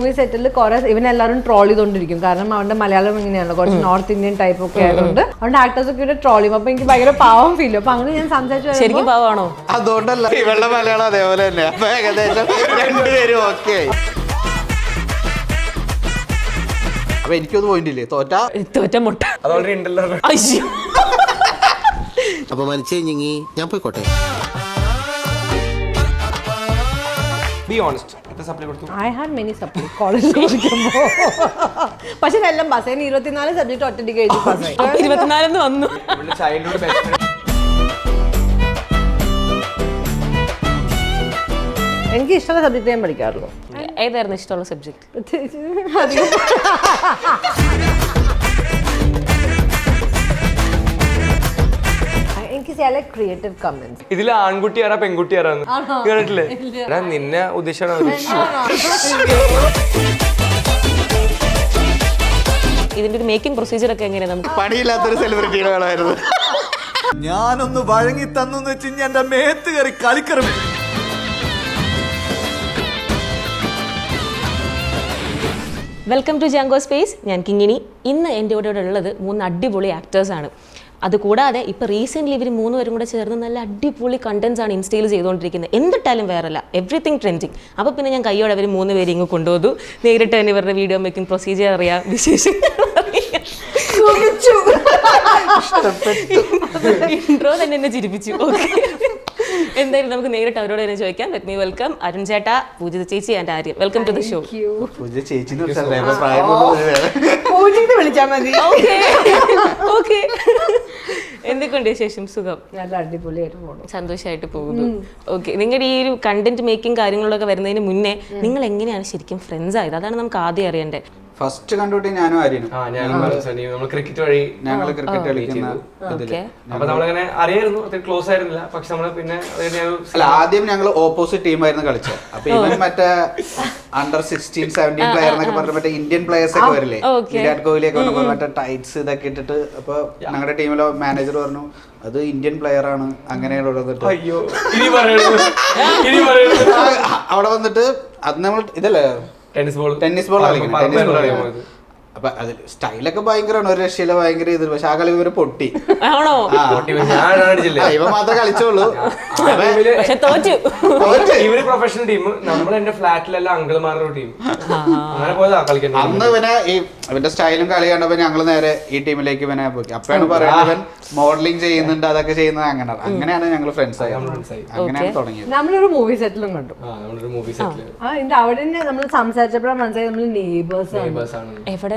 Movie സെറ്റിൽ കുറെ ഇവനെല്ലാവരും troll ചെയ്തോണ്ടിരിക്കും. കാരണം അവന്റെ മലയാളം ഇങ്ങനെയാണല്ലോ, കുറച്ച് നോർത്ത് ഇന്ത്യൻ ടൈപ്പ് ഒക്കെ ആയതുകൊണ്ട് അവന്റെ ആക്ടേഴ്സ് ഒക്കെ ട്രോൾ ചെയ്യും. അപ്പൊ എനിക്ക് ഭയങ്കര പാവം ഫീൽ ചെയ്യും. അപ്പൊ അങ്ങനെ ഞാൻ സംസാരിച്ചു. ശരിക്കും പാവാണോ? അതുകൊണ്ടല്ല, ഇവളുടെ മലയാളം അതേപോലെ തന്നെ. അപ്പൊ ഏകദേശം രണ്ടുപേരും ഓക്കെ. അപ്പൊ എനിക്കൊന്നും പോയിന്റില്ലേ, തോറ്റ മുട്ട. അപ്പൊ മനസ്സിഞ്ഞി ഞാൻ പോയിക്കോട്ടെ. I had many subjects കോളേജിൽ പഠിക്കുമ്പോ. പക്ഷെ എല്ലാം പാസ്. 24 സബ്ജക്ട് ഒറ്റയ്ക്ക് എഴുതി പാസ്സായി. 24 വന്നു. എനിക്ക് ഇഷ്ടമുള്ള സബ്ജക്ട് ഞാൻ പഠിക്കാറുള്ളൂ. ഏതായിരുന്നു ഇഷ്ടമുള്ള സബ്ജക്ട്? എനിക്ക് ചില ക്രിയേറ്റീവ് കമന്റ്സ്. ഇതിൽ ആൺകുട്ടി ആരാ പെൺകുട്ടി ആരാന്ന് കേട്ടില്ലേ? നിന്നെ ഉദ്ദേശിച്ചാണ്. ഇതിന്റെ ഒരു മേക്കിംഗ് പ്രൊസീജിയർ ഒക്കെ എങ്ങനെയാ? നമുക്ക് പണിയില്ലാത്തൊരു സെലിബ്രിറ്റിയുടെ വേണമായിരുന്നു. ഞാനൊന്ന് വഴങ്ങി തന്നു വെച്ച് എന്റെ മേത്ത് കയറി കളിക്കറമേ. Welcome to Jango space. ഞാൻ കിങ്ങിണി. ഇന്ന് എൻ്റെ കൂടെ ഉള്ളത് 3 അടിപൊളി ആക്ടേഴ്സാണ്. അതുകൂടാതെ ഇപ്പോൾ റീസെൻ്റ്ലി ഇവർ 3 പേരും കൂടെ ചേർന്ന് നല്ല അടിപൊളി കണ്ടൻസ് ആണ് ഇൻസ്റ്റയിൽ ചെയ്തുകൊണ്ടിരിക്കുന്നത്. എന്തിട്ടാലും വേറല്ല, എവറിത്തിങ് ട്രെൻഡിങ്. അപ്പോൾ പിന്നെ ഞാൻ കയ്യോടെ അവർ 3 പേര് ഇങ്ങ് കൊണ്ടുപോകും. നേരിട്ട് തന്നെ ഇവരുടെ വീഡിയോ മേക്കിംഗ് പ്രൊസീജിയർ അറിയാം, വിശേഷം ഇൻട്രോ തന്നെ എന്നെ ചിരിപ്പിച്ചു. ഓക്കെ, എന്തായാലും നമുക്ക് നേരിട്ട് അവരോട് തന്നെ ചോദിക്കാം. ലെറ്റ് മീ വെൽക്കം അരുൺ ചേട്ടാ, പൂജിത ചേച്ചി and Arya. Welcome to the show. വിളിച്ചാൽ മതി. ഓക്കെ, എന്തൊക്കെയുണ്ട് വിശേഷം? സുഖം? നല്ല അടിപൊളിയായിട്ട് പോകുന്നു, സന്തോഷമായിട്ട് പോകുന്നു. ഓക്കെ, നിങ്ങളുടെ ഈ ഒരു കണ്ടന്റ് മേക്കിംഗ് കാര്യങ്ങളിലൊക്കെ വരുന്നതിന് മുന്നേ നിങ്ങൾ എങ്ങനെയാണ് ശരിക്കും ഫ്രണ്ട്സ് ആയത്? അതാണ് നമുക്ക് ആദ്യം അറിയണ്ടേ. ഫസ്റ്റ് കണ്ടുപിട്ടി ഞാനും ആര്യനും. ക്രിക്കറ്റ് വഴി ഞങ്ങള് ക്രിക്കറ്റ് കളിക്കുന്ന. അപ്പൊ നമ്മളങ്ങനെ അറിയായിരുന്നു, ക്ലോസ് ആയിരുന്നില്ല. പക്ഷെ നമ്മള് പിന്നെ ആദ്യം ഞങ്ങൾ ഓപ്പോസിറ്റ് ടീമായിരുന്നു കളിച്ചത്. അപ്പൊ ഇവൻ മറ്റേ അണ്ടർ 16, 17 പ്ലെയർ എന്നൊക്കെ പറഞ്ഞ മറ്റേ ഇന്ത്യൻ പ്ലെയേഴ്സ് ഒക്കെ വരില്ലേ, വിരാട് കോഹ്ലി ഒക്കെ വന്നപ്പോ മറ്റേ ടൈറ്റ്സ് ഇതൊക്കെ ഇട്ടിട്ട്. അപ്പൊ ഞങ്ങളുടെ ടീമിലെ മാനേജർ പറഞ്ഞു അത് ഇന്ത്യൻ പ്ലെയർ ആണ്. അങ്ങനെയുള്ള അവിടെ വന്നിട്ട് അത് നമ്മൾ ഇതല്ലേ ടെന്നീസ് ബോൾ കളിക്കുന്നത്. അപ്പൊ അതിൽ സ്റ്റൈലൊക്കെ ഭയങ്കരമാണ്, ഒരു രക്ഷയില്ല, ഭയങ്കര ഇത്. പക്ഷെ ആ കളി ഇവര് പൊട്ടി. ഇവ മാത്രമേ കളിച്ചോളൂ. ഇവര് പ്രൊഫഷണൽ ടീം, നമ്മൾ എന്റെ ഫ്ലാറ്റിലെല്ലാം അങ്കിൾമാരുടെ ടീം. അങ്ങനെ പോയതാ കളിക്കുന്നത്. അന്ന് ഇവനെ ഇവന്റെ സ്റ്റൈലും കളി കണ്ടപ്പോ ഞങ്ങള് നേരെ ഈ ടീമിലേക്ക് ഇവനെ പോയി. അപ്പോഴാണ് പറയുന്നത് ഇവൻ മോഡലിംഗ് ചെയ്യുന്നുണ്ട്, അതൊക്കെ ചെയ്യുന്നത്. അങ്ങനെയാണ് ഞങ്ങൾ ഫ്രണ്ട്സ് ആയി. അങ്ങനെയാണ് തുടങ്ങിയത്. നമ്മളൊരു മൂവി സെറ്റിലും കണ്ടു. മൂവി സെറ്റിൽ അവിടെ നമ്മൾ സംസാരിച്ചപ്പോഴാണ് മനസ്സിലായി നമ്മൾ നെയ്ബേഴ്സ് ആണ്. എവിടെ?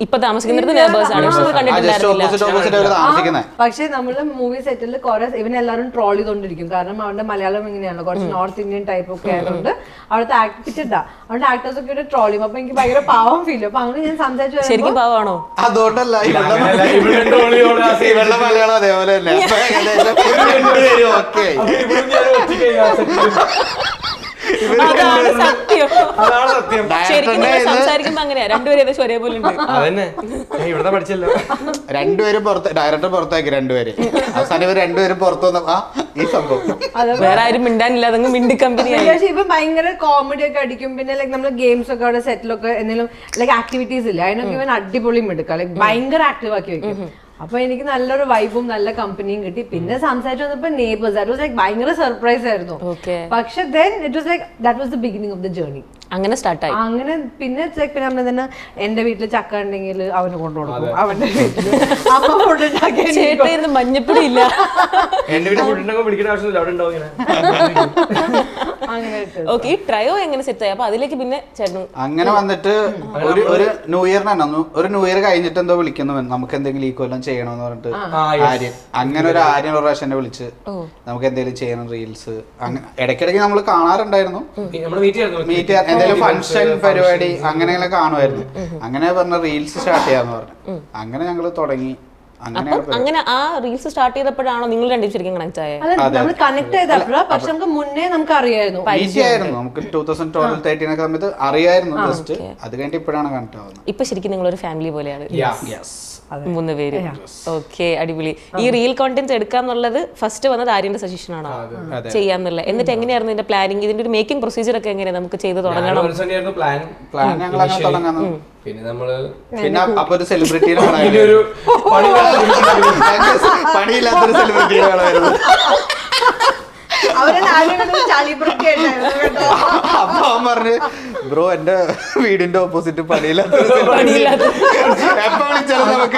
ഇപ്പൊ താമസിക്കുന്നിടത്ത് നെയ്ബേഴ്സ് ആണ്. പക്ഷെ നമ്മള് മൂവി സെറ്റിൽ കുറെ ഇവനെല്ലാവരും ട്രോൾ ചെയ്തോണ്ടിരിക്കും. കാരണം അവന്റെ മലയാളം ഇങ്ങനെയാണല്ലോ, കുറച്ച് നോർത്ത് ഇന്ത്യൻ ടൈപ്പ് ഒക്കെ ആയതുകൊണ്ട് അവിടുത്തെ അവന്റെ ആക്ടേഴ്സ് ഒക്കെ ട്രോൾ ചെയ്യും. അപ്പൊ എനിക്ക് ഭയങ്കര പാവം ഫീൽ ചെയ്യും. അപ്പൊ അങ്ങനെ ഞാൻ സംസാരിച്ചു. ശരിക്കും പാവാണോ? അതുകൊണ്ടല്ല, ഇവളുടെ മലയാളം അതേപോലെ തന്നെ. ഓക്കെ, സംസാരിക്കുമ്പോ അങ്ങനെയാ, രണ്ടുപേരും ഏകദേശം ഒരേപോലെ ഉണ്ട്. അതന്നെ ഇവിടെ പഠിച്ചല്ലോ. രണ്ടുപേരും ഡയറക്ടർ പുറത്താക്കി. രണ്ടുപേര് അവസാനം ഇവർ രണ്ടുപേരും പുറത്തു വന്ന ഈ സംഭവം വേറെ ആരും മിണ്ടാനില്ല, അതങ്ങ് മിണ്ടി കമ്പനിയായി. പക്ഷെ ഇപ്പൊ ഭയങ്കര കോമഡി ഒക്കെ അടിക്കും. പിന്നെ ലൈക് നമ്മള് ഗെയിംസ് ഒക്കെ അവിടെ സെറ്റിലൊക്കെ എന്തെങ്കിലും ലൈക് ആക്ടിവിറ്റീസ് ഇല്ല, അതിനൊക്കെ ഇവൻ അടിപൊളി എടുക്കാം. ലൈക് ഭയങ്കര ആക്റ്റീവ് ആക്കി വെക്കും. അപ്പൊ എനിക്ക് നല്ലൊരു വൈബും നല്ല കമ്പനിയും കിട്ടി. പിന്നെ സംസാരിച്ചു വന്നപ്പോ നെയ്ബേഴ്സ്, ദാറ്റ് വാസ് ലൈക് ഭയങ്കര സർപ്രൈസ് ആയിരുന്നു. പക്ഷെ then it was like that was the beginning of the journey. അങ്ങനെ സ്റ്റാർട്ടായി. അങ്ങനെ പിന്നെ പിന്നെ നമ്മൾ തന്നെ എന്റെ വീട്ടില് ചക്ക ഉണ്ടെങ്കിൽ അവന് കൊണ്ടുകൊടുക്കും. അവന്റെ വീട്ടില് അമ്മ ഫുഡ് ഉണ്ടാക്കി മഞ്ഞപ്പൊടി ഇല്ല. എന്റെ വീട്ടിൽ ഫുഡ് ഉണ്ടാക്കാൻ വിളിക്കേണ്ട ആവശ്യമില്ല, അവിടെ ഉണ്ടാവും. ഓക്കെ, ഈ ട്രയോ എങ്ങനെ സെറ്റ് ആയി? അപ്പൊ അതിലേക്ക് പിന്നെ ചേട്ടൻ അങ്ങനെ വന്നിട്ട് ഒരു ന്യൂ ഇയറിനാണ്, ഒരു ന്യൂ ഇയർ കഴിഞ്ഞിട്ട് എന്തോ വിളിക്കുന്നു, നമുക്ക് എന്തെങ്കിലും ഈ കൊല്ലം ചെയ്യണമെന്ന് പറഞ്ഞിട്ട് ആര്യൻ. അങ്ങനെ ഒരു ആര്യൻ ഒരു പ്രാവശ്യം എന്നെ വിളിച്ച് നമുക്ക് എന്തെങ്കിലും ചെയ്യണം, റീൽസ്. ഇടയ്ക്കിടയ്ക്ക് നമ്മൾ കാണാറുണ്ടായിരുന്നു, മീറ്റ് എന്തെങ്കിലും ഫംഗ്ഷൻ പരിപാടി അങ്ങനെയൊക്കെ കാണുമായിരുന്നു. അങ്ങനെ പറഞ്ഞ റീൽസ് സ്റ്റാർട്ട് ചെയ്യാന്ന് പറഞ്ഞു. അങ്ങനെ ഞങ്ങൾ തുടങ്ങി. അങ്ങനെ ആ റീൽസ് സ്റ്റാർട്ട് ചെയ്തപ്പോഴാണോ നിങ്ങൾ രണ്ടും ശരിക്കും കണക്ട് ആയത്? അത് നമ്മൾ കണക്ട് ചെയ്തപ്പോഴാണ്, പക്ഷെ നമുക്ക് മുന്നേ നമുക്ക് അറിയായിരുന്നു. ഈസിയായിരുന്നു നമുക്ക് 2012-13 ഒക്കെ സമയത്ത് അറിയായിരുന്നു ജസ്റ്റ്. അത് കഴിഞ്ഞിട്ട് ഇപ്പോഴാണ് കണക്ട് ആവുന്നത്. ഇപ്പൊ ശരിക്കും നിങ്ങളൊരു ഫാമിലി പോലെയാണ് യെസ് 3 പേര്. ഓക്കെ, അടിപൊളി. ഈ റീൽ കോണ്ടന്റ് എടുക്കാന്നുള്ളത് ഫസ്റ്റ് വന്നത് ആര്യന്റെ സജഷൻ ആണോ ചെയ്യാന്നുള്ളത്? എന്നിട്ട് എങ്ങനെയായിരുന്നു ഇതിന്റെ പ്ലാനിങ്, ഇതിന്റെ ഒരു മേക്കിംഗ് പ്രൊസീജിയർ ഒക്കെ എങ്ങനെയാ നമുക്ക് ചെയ്ത് തുടങ്ങണം? പ്ലാൻ ഞങ്ങൾ അങ്ങനെ തുടങ്ങാന്ന്. പിന്നെ അപ്പൊ ഒരു സെലിബ്രിറ്റിയുടെ പണിയില്ലാത്തൊരു സെലിബ്രിറ്റിയുടെ കളായിരുന്നു. അപ്പൊ അവൻ പറഞ്ഞു, ബ്രോ എന്റെ വീടിന്റെ ഓപ്പോസിറ്റ് പണിയില്ലാത്തൊരു സെലിബ്രിറ്റി, എപ്പോ വിളിച്ചാലും നമുക്ക്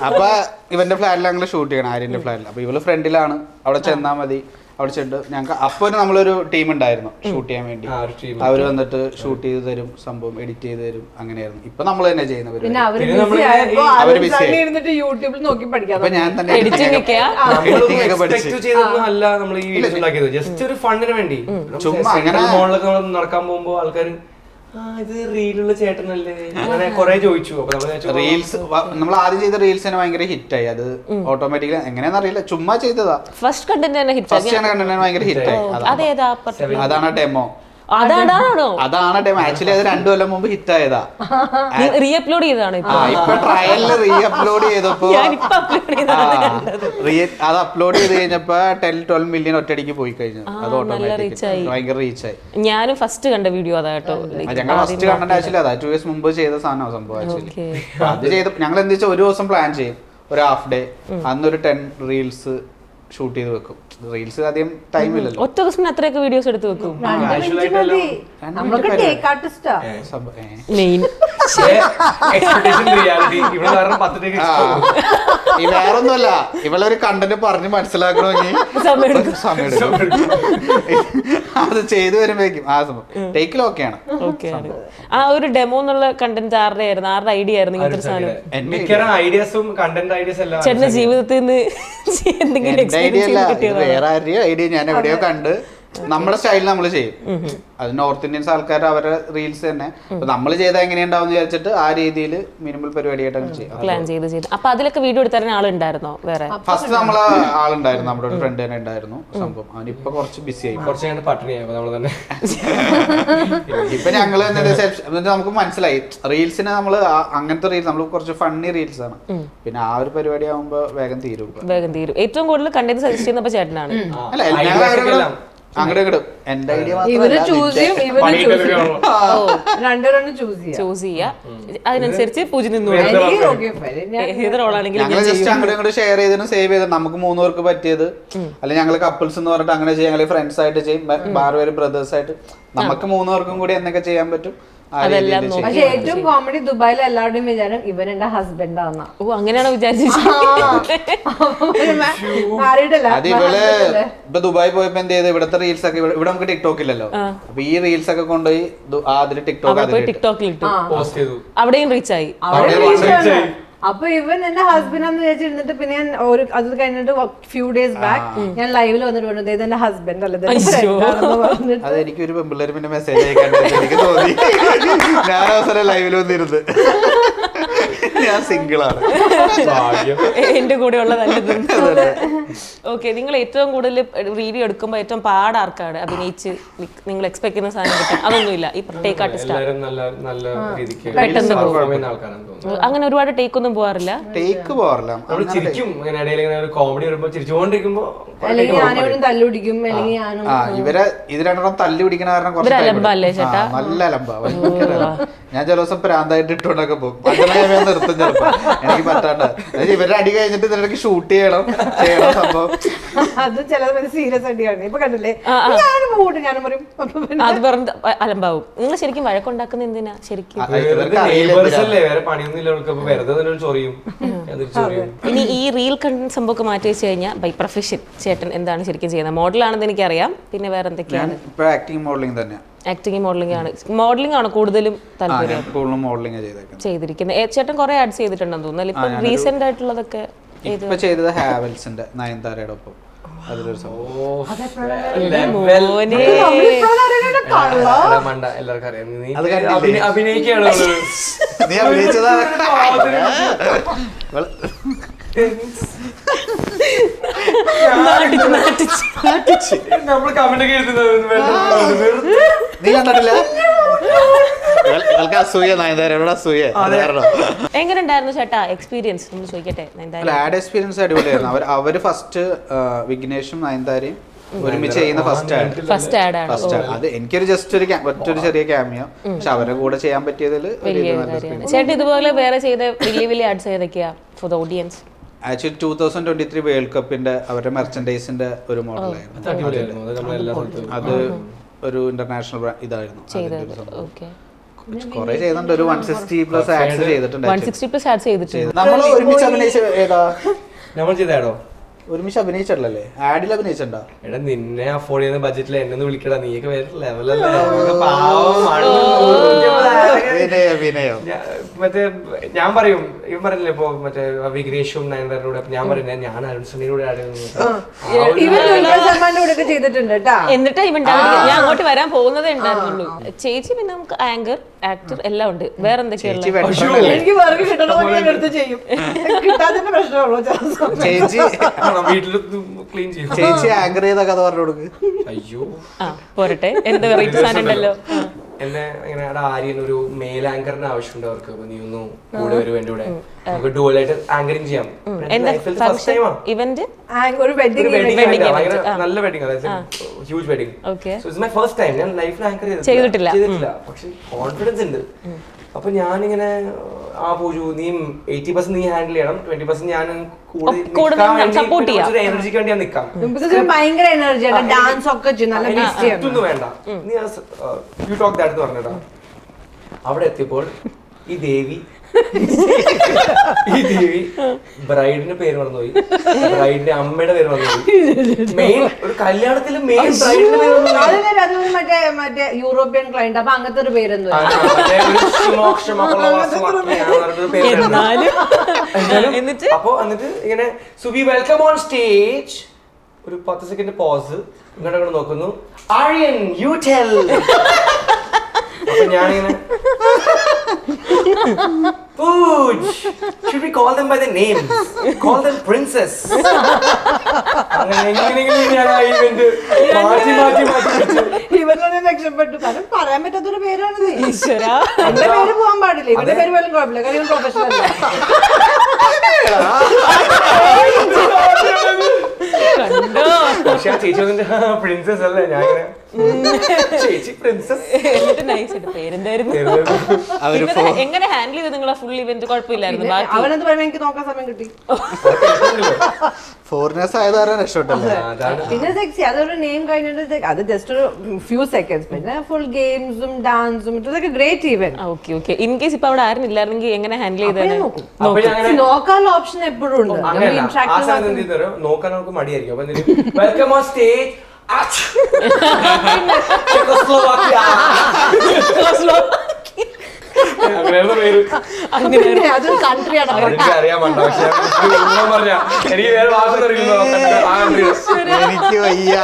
അപ്പൊ ഇവന്റെ ഫ്ലാറ്റിൽ ഞങ്ങൾ ഷൂട്ട് ചെയ്യണം, ആര്യന്റെ ഫ്ലാറ്റിൽ. അപ്പൊ ഇവള് ഫ്രണ്ടിലാണ്, അവിടെ ചെന്നാ മതി. അവിടെ ചെന്ന് ഞങ്ങൾക്ക് അപ്പൊ നമ്മളൊരു ടീം ഉണ്ടായിരുന്നു ഷൂട്ട് ചെയ്യാൻ വേണ്ടി. അവര് വന്നിട്ട് ഷൂട്ട് ചെയ്ത് തരും, സംഭവം എഡിറ്റ് ചെയ്ത് തരും, അങ്ങനെയായിരുന്നു. ഇപ്പൊ നമ്മൾ തന്നെ ചെയ്യുന്നത്. യൂട്യൂബിൽ നോക്കി പഠിക്കാം. അപ്പൊ ഞാൻ തന്നെ എഡിറ്റിംഗ് ഒക്കെ ചുമ്മാ അങ്ങനെ നടക്കാൻ പോകുമ്പോ ആൾക്കാർ ഇത് റീലുള്ള ചേട്ടനല്ലേ അങ്ങനെ കൊറേ ചോദിച്ചു. റീൽസ് നമ്മൾ ആദ്യം ചെയ്ത റീൽസ് തന്നെ ഭയങ്കര ഹിറ്റായി. അത് ഓട്ടോമാറ്റിക്കലി എങ്ങനെയാണെന്ന് അറിയില്ല, ചുമ്മാ ചെയ്തതാ. ഫസ്റ്റ് കണ്ടന്റ് തന്നെ ഹിറ്റ് ഭയങ്കര ഹിറ്റായി. അതാണ് ഡെമോ. അതാണ് ഡെമോ. ആക്ച്വലി അത് 2 കൊല്ലം മുമ്പ് ഹിറ്റ് ആയതാ. റീ അപ്ലോഡ് ചെയ്തതാണ് ഇപ്പൊ ട്രയലില് റീ അപ്ലോഡ് ചെയ്തപ്പോ അത് അപ്ലോഡ് ചെയ്ത് കഴിഞ്ഞപ്പോ 10-12 മില്യൺ ഒറ്റയടിക്ക് പോയി കഴിഞ്ഞു. അത് ഓട്ടോമാറ്റിക് ഭയങ്കര റീച്ചായി. ഞാനും ഫസ്റ്റ് കണ്ട വീഡിയോ അതാ കേട്ടോ. ഞങ്ങൾ ഫസ്റ്റ് കണ്ടന്റ് ആക്ച്വലി അതാ 2 years മുമ്പ് ചെയ്ത സാധനം സംഭവം. ആക്ച്വലി അത് ചെയ്ത് ഞങ്ങൾ എന്താ വെച്ചാൽ ഒരു ദിവസം പ്ലാൻ ചെയ്യും, ഒരു ഹാഫ് ഡേ, അന്നൊരു 10 റീൽസ് ഷൂട്ട് ചെയ്ത് വെക്കും. റീൽസ് അധികം ടൈം ഇല്ലല്ലോ. ഒറ്റ ദിവസം അത്രയൊക്കെ വീഡിയോസ് എടുത്ത് വെക്കും. ഈ വേറൊന്നുമല്ല, ഇവളൊരു കണ്ടന്റ് പറഞ്ഞ് മനസ്സിലാക്കണമെങ്കിൽ സമയം എടുക്കും. അത് ചെയ്തു വരുമ്പോഴേക്കും ആ സംഭവം ടേക്കിലൊക്കെയാണ്. ആ ഒരു ഡെമോ എന്നുള്ള കണ്ടന്റ് ആരുടെ ആയിരുന്നു, ആരുടെ ഐഡിയ ആയിരുന്നു ഇങ്ങനത്തെ സാധനം? ഐഡിയാസും കണ്ടന്റ് ഐഡിയാസ് എല്ലാം ചേട്ടന്റെ ജീവിതത്തിൽ നിന്ന് എന്തെങ്കിലും ഐഡിയ അല്ല, വേറെ ആരുടെയോ ഐഡിയ ഞാൻ എവിടെയോ കണ്ട് നമ്മുടെ സ്റ്റൈലിൽ നമ്മൾ ചെയ്യും. അത് നോർത്ത് ഇന്ത്യൻസ് ആൾക്കാർ അവരുടെ റീൽസ് തന്നെ നമ്മൾ ചെയ്താൽ എങ്ങനെയുണ്ടാവും വിചാരിച്ചിട്ട് ആ രീതിയിൽ മിനിമൽ പരിപാടിയായിട്ടാണ് ചെയ്യും. പ്ലാൻ ചെയ്ത് അപ്പൊ അതിലൊക്കെ വീഡിയോ എടുത്തരാൻ ആളുണ്ടായിരുന്നോ? വേറെ ഫസ്റ്റ് നമ്മളെ ആളുണ്ടായിരുന്നു, നമ്മുടെ ഒരു ഫ്രണ്ട് തന്നെ ഉണ്ടായിരുന്നു. സംഭവം അവനിപ്പൊ കുറച്ച് ബിസി ആയി, കുറച്ച് പട്ടിണിയായി നമ്മൾ തന്നെ. ഇപ്പൊ ഞങ്ങള് നമുക്ക് മനസ്സിലായി റീൽസിന് നമ്മള് അങ്ങനത്തെ റീൽസ് നമ്മൾ കുറച്ച് ഫണ്ണി റീൽസ് ആണ്. പിന്നെ ആ ഒരു പരിപാടി ആവുമ്പോ വേഗം തീരും. ഏറ്റവും കൂടുതൽ കണ്ടന്റ് സജസ്റ്റ് ചെയ്യുന്നപ്പോ ചേട്ടനാണ്. അല്ല അങ്ങോട്ട് എന്റെ ഐഡിയ ചൂസ് ചെയ്യാ, അതിനനുസരിച്ച് പൂജ നിന്നു. ജസ്റ്റ് അങ്ങോട്ട് ഷെയർ ചെയ്തിട്ട് സേവ് ചെയ്ത് നമുക്ക് 3 പേർക്ക് പറ്റിയത്, അല്ലെങ്കിൽ ഞങ്ങള് കപ്പിൾസ് എന്ന് പറഞ്ഞിട്ട് അങ്ങനെ ചെയ്യും, ഞങ്ങള് ഫ്രണ്ട്സ് ആയിട്ട് ചെയ്യും, 6 പേര് ബ്രദേഴ്സ് ആയിട്ട്. നമുക്ക് 3 പേർക്കും കൂടി എന്തൊക്കെ ചെയ്യാൻ പറ്റും. പക്ഷെ ഏറ്റവും കോമഡി ദുബായിൽ എല്ലാവരുടെയും വിചാരം ഇവൻ എന്റെ ഹസ്ബൻഡ് ആണെന്നാ. ഓ അങ്ങനെയാണോ വിചാരിച്ചത്? അത് ഇപ്പൊ ദുബായ് പോയപ്പോ എന്ത് ചെയ്ത്, ഇവിടത്തെ റീൽസ് ഒക്കെ ഇവിടെ നമുക്ക് ടിക്ടോക്ക് ഇല്ലല്ലോ, അപ്പൊ ഈ റീൽസ് ഒക്കെ കൊണ്ടുപോയി അതിൽ ടിക്ടോക്കിൽ ഇട്ടു, അവിടെയും റീച്ച് ആയി. അപ്പൊ ഇവൻ എന്റെ ഹസ്ബൻഡാന്ന് വിചാരിച്ചിരുന്നിട്ട് പിന്നെ ഞാൻ അത് കഴിഞ്ഞിട്ട് ഫ്യൂ ഡേയ്സ് ബാക്ക് ഞാൻ ലൈവിൽ വന്നിട്ട് പറഞ്ഞു ഇത് എന്റെ ഹസ്ബൻഡ് അല്ല അത് എനിക്കൊരു പെമ്പിള്ളേര് പിന്നെ മെസ്സേജ് അയക്കാൻ എനിക്ക് തോന്നി. ഞാൻ അവസരം ലൈവിൽ വന്നിരുന്നത് ഞാൻ സിംഗിളാണ്, എന്റെ കൂടെ ഉള്ളതല്ല. ഓക്കെ, നിങ്ങൾ ഏറ്റവും കൂടുതൽ വീഡിയോ എടുക്കുമ്പോൾ ഏറ്റവും പാടാർക്കാണ് അഭിനയിച്ച് നിങ്ങൾ എക്സ്പെക്ട് ചെയ്യുന്ന സാധനം കിട്ടാൻ? അതൊന്നുമില്ല, ഈ ടേക്ക് ആർട്ടിസ്റ്റ് പെട്ടെന്ന് അങ്ങനെ ഒരുപാട് ടേക്ക് ഒന്നും പോകാറില്ല. ടേക്ക് പോകാറില്ല, കോമഡി വരുമ്പോ ചിരിച്ചുകൊണ്ടിരിക്കുമ്പോ തല്ലുപിടിക്കും. ഇവരെ ഇത് രണ്ടെണ്ണം തല്ലു പിടിക്കണ കാരണം നല്ല അലമ്പാ. ഞാൻ ചില ദിവസം പ്രാന്തായിട്ട് ഇട്ടുകൊണ്ടൊക്കെ പോകും, നിർത്തും ചിലപ്പോ എനിക്ക് പറ്റാണ്ട്. ഇവരുടെ അടി കഴിഞ്ഞിട്ട് ഇതിനിടയ്ക്ക് ഷൂട്ട് ചെയ്യണം സംഭവം. അത് ചില സീരിയസ് അടിയാണ്. ഇപ്പൊ കണ്ടില്ലേ, അത് പറഞ്ഞ് അലമ്പാവും. നിങ്ങൾ ശരിക്കും വഴക്കുണ്ടാക്കുന്ന എന്തിനാ ശരിക്കും? ഇനി ഈ റീൽ കണ്ടന്റ് സംഭവം മാറ്റി വെച്ച് കഴിഞ്ഞാൽ ബൈ പ്രൊഫഷൻ ചേട്ടൻ എന്താണ് ശരിക്കും ചെയ്യുന്നത്? മോഡലാണെന്ന് എനിക്കറിയാം, പിന്നെ വേറെ എന്തൊക്കെയാണ്? ആക്ടിങ് മോഡലിംഗ് തന്നെയാണ്. ആക്ടിങ് മോഡലിംഗ് ആണ്. മോഡലിംഗ് ആണ് കൂടുതലും താല്പര്യം ചെയ്തിരിക്കുന്നത്. ചേട്ടൻ കുറെ ആഡ്സ് ചെയ്തിട്ടുണ്ടെന്ന് തോന്നുന്നു. ഇപ്പൊ റീസെന്റ് ആയിട്ടുള്ളതൊക്കെ ഇപ്പൊ ചെയ്തത് ഹാവൽസിന്റെ നയൻതാരയുടെ ഒപ്പം അതിലൊരു സംഭവം. മോനെ മണ്ട എല്ലാവർക്കും അറിയാം. നീ അത് കണ്ടില്ലേ? അഭിനയിക്കുകയാണ് നീ അഭിനയിച്ചതാ. നമ്മൾ കമന്റ് ഒക്കെ എഴുതുന്നത് നീ കണ്ടിട്ടില്ല? ഇവൾക്ക് അസൂയ, നയൻതാരയോട് അസൂയ. എങ്ങനെ ഉണ്ടായിരുന്നു ചേട്ടാ എക്സ്പീരിയൻസ് നമ്മൾ ചോദിക്കട്ടെ? ആഡ് എക്സ്പീരിയൻസ് അടിപൊളിയായിരുന്നു. അവര് ഫസ്റ്റ് വിഘ്നേഷും നയൻതാരയും ഒരുമിച്ച് ചെയ്യുന്ന ഫസ്റ്റ് ആഡ്. അത് എനിക്കൊരു ജസ്റ്റ് ഒറ്റൊരു ചെറിയ ക്യാമിയോ, പക്ഷെ അവരുടെ കൂടെ ചെയ്യാൻ പറ്റിയതിൽ ചേട്ടാ ഇതുപോലെ വേറെ ചെയ്ത വലിയ വലിയ ആഡ്സ് ഏതൊക്കെയാ for the audience? Actually 2023 world കപ്പിന്റെ അവരുടെ മെർച്ചൻഡൈസിന്റെ ഒരു മോഡലായിരുന്നു. അത് ഒരു ഇന്റർനാഷണൽ ഇതായിരുന്നു. കുറെ ചെയ്യുന്നുണ്ട്. ഒരു 160+ ആഡ്സ് ചെയ്തിട്ടുണ്ട്. 160+ ആഡ്സ് ചെയ്തിട്ടുണ്ട്. നമ്മൾ ഒരുമിച്ച് അഭിനയിച്ച ഏതാ? നമ്മൾ ചെയ്താടോ? ഒരുമിച്ച് അഭിനയിച്ചല്ലേ? ആഡിൽ അഭിനയിച്ചിട്ടുണ്ടോ? എടാ നിന്നെ അഫോർഡ് ചെയ്യുന്ന ബഡ്ജറ്റിൽ എന്നെ ഒന്ന് വിളിക്കടാ. നീയൊക്കെ വേറെ ലെവലല്ലേ. വിനയോ മറ്റേ ഞാൻ പറയും, ഇവൻ പറഞ്ഞില്ലേ ഇപ്പൊ മറ്റേ വിഘ്നേഷും നയൻതാരനോട് ഞാൻ പറയുന്നത് ഞാൻ അരുൺസണിയുടെ ആഡ് ചെയ്തിട്ടുണ്ട് കേട്ടാ. എന്നിട്ട് ഇവൻ ഞാൻ അങ്ങോട്ട് വരാൻ പോകുന്നതേ ഉണ്ടായിരുന്നുള്ളൂ. ചേച്ചി പിന്നെ നമുക്ക് ആങ്കർ, ആക്ടർ എല്ലാം ഉണ്ട്. വേറെ എന്തൊക്കെയുള്ള? എനിക്ക് വർക്ക് കിട്ടണോ ഞാൻ എടുത്ത് ചെയ്യും. കിട്ടാത്തതിന്റെ പ്രശ്നമുള്ളൂ. വീട്ടിൽ ക്ലീൻ ചെയ്യും. ചേച്ചി ആങ്കർ ചെയ്ത കഥ പറഞ്ഞു കൊടുക്ക്. അയ്യോ പോരട്ടെ, എന്ത് വെറൈറ്റി സാധനം ഉണ്ടല്ലോ. എന്നെ ഇങ്ങനെ ആര്യൻ ഒരു മെയിൽ ആങ്കറിന് ആവശ്യമുണ്ട് അവർക്ക്. അപ്പൊ നീ ഒന്ന് കൂടെ വരും എന്റെ കൂടെ, നമുക്ക് ഡുവലായിട്ട് ആങ്കറിങ് ചെയ്യാം. ഇവന്റ് ഒരു വെഡിങ് നല്ല വെഡിങ്, അതായത് huge wedding. So it's my first time. ഞാൻ ലൈഫിൽ ആങ്കർ ചെയ്തിട്ടില്ല. പക്ഷെ കോൺഫിഡൻസ് ഉണ്ട്. അപ്പൊ ഞാനിങ്ങനെ പൂജു നീ 80% നീ ഹാൻഡിൽ ചെയ്യണം, 20% ഞാൻ എനർജിക്ക് വേണ്ടി ഞാൻ നിക്കാം. ഭയങ്കര എനർജിയാണ്. ഡാൻസ് ഒക്കെ ഒന്നും വേണ്ട, നീ യു ടോക്ക് ദാറ്റ് എന്ന് പറഞ്ഞിട്ടാ. അവിടെ എത്തിയപ്പോൾ ഈ ദേവി ബ്രൈഡിന്റെ പേര് മറന്നുപോയി, ബ്രൈഡിന്റെ അമ്മയുടെ പേര് മറന്നുപോയി. മെയിൻ ഒരു കല്യാണത്തില് മെയിൻ ബ്രൈഡിന്റെ പേര് മറ്റേ യൂറോപ്യൻ ക്ലൈന്റ്. അപ്പൊ അങ്ങനത്തെ ഒരു പേരെന്തോ അപ്പൊ എന്നിട്ട് ഇങ്ങനെ സുബി വെൽക്കം ഓൺ സ്റ്റേജ്. ഒരു 10 സെക്കൻഡ് പോസ്. ഇങ്ങോട്ട് നോക്കുന്നു. Aryan you tell. അപ്പൊ ഞാനിങ്ങനെ Pooch, should we call them by their names? Call them princess. ഇവനോട് രക്ഷപ്പെട്ടു. കാരണം പറയാൻ പറ്റാത്തൊരു പേരാണ്. എന്റെ പേര് പോകാൻ പാടില്ല. ഇവന്റെ പേര് പോലും കുഴപ്പമില്ല. കാര്യം പ്രൊഫഷണൽ അല്ല. പക്ഷെ ആ ചേച്ചി വന്നിട്ട് പ്രിൻസസ് അല്ലേ? ഞാൻ ചേച്ചി പ്രിൻസസ്. എങ്ങനെ ഹാൻഡിൽ ചെയ്ത് നിങ്ങളെ ഫുൾ ഇവന്റ്? കുഴപ്പമില്ലായിരുന്നു. അവനത് പറയുമ്പോ എനിക്ക് നോക്കാൻ സമയം കിട്ടി. ഫോറിനേഴ്സ് ആയതാരാ രക്ഷപ്പെട്ടല്ലേ? പിന്നെ സെക്സി, അതൊരു നെയിം കഴിഞ്ഞിട്ട് അത് ജസ്റ്റ് ഒരു ഫ്യൂ സെക്കൻഡ്സ്. പിന്നെ ഫുൾ ഗെയിംസും ഡാൻസും. It was A great event. Okay okay. In case ഇപ്പൊ അവിടെ ആരും ഇല്ലായിരുന്നെങ്കിൽ എങ്ങനെ ഹാൻഡിൽ ചെയ്തേ? നോക്കാനുള്ള ഓപ്ഷൻ എപ്പോഴും ഉണ്ട്. നോക്കാൻ നമുക്ക് മടിയായിരിക്കും. അപ്പൊ വെൽക്കം ഓൺ സ്റ്റേജ് അതൊരു കൺട്രിയാണ്. അറിയാൻ വേണ്ട. പക്ഷെ എനിക്ക് വേറെ എനിക്ക് വയ്യ.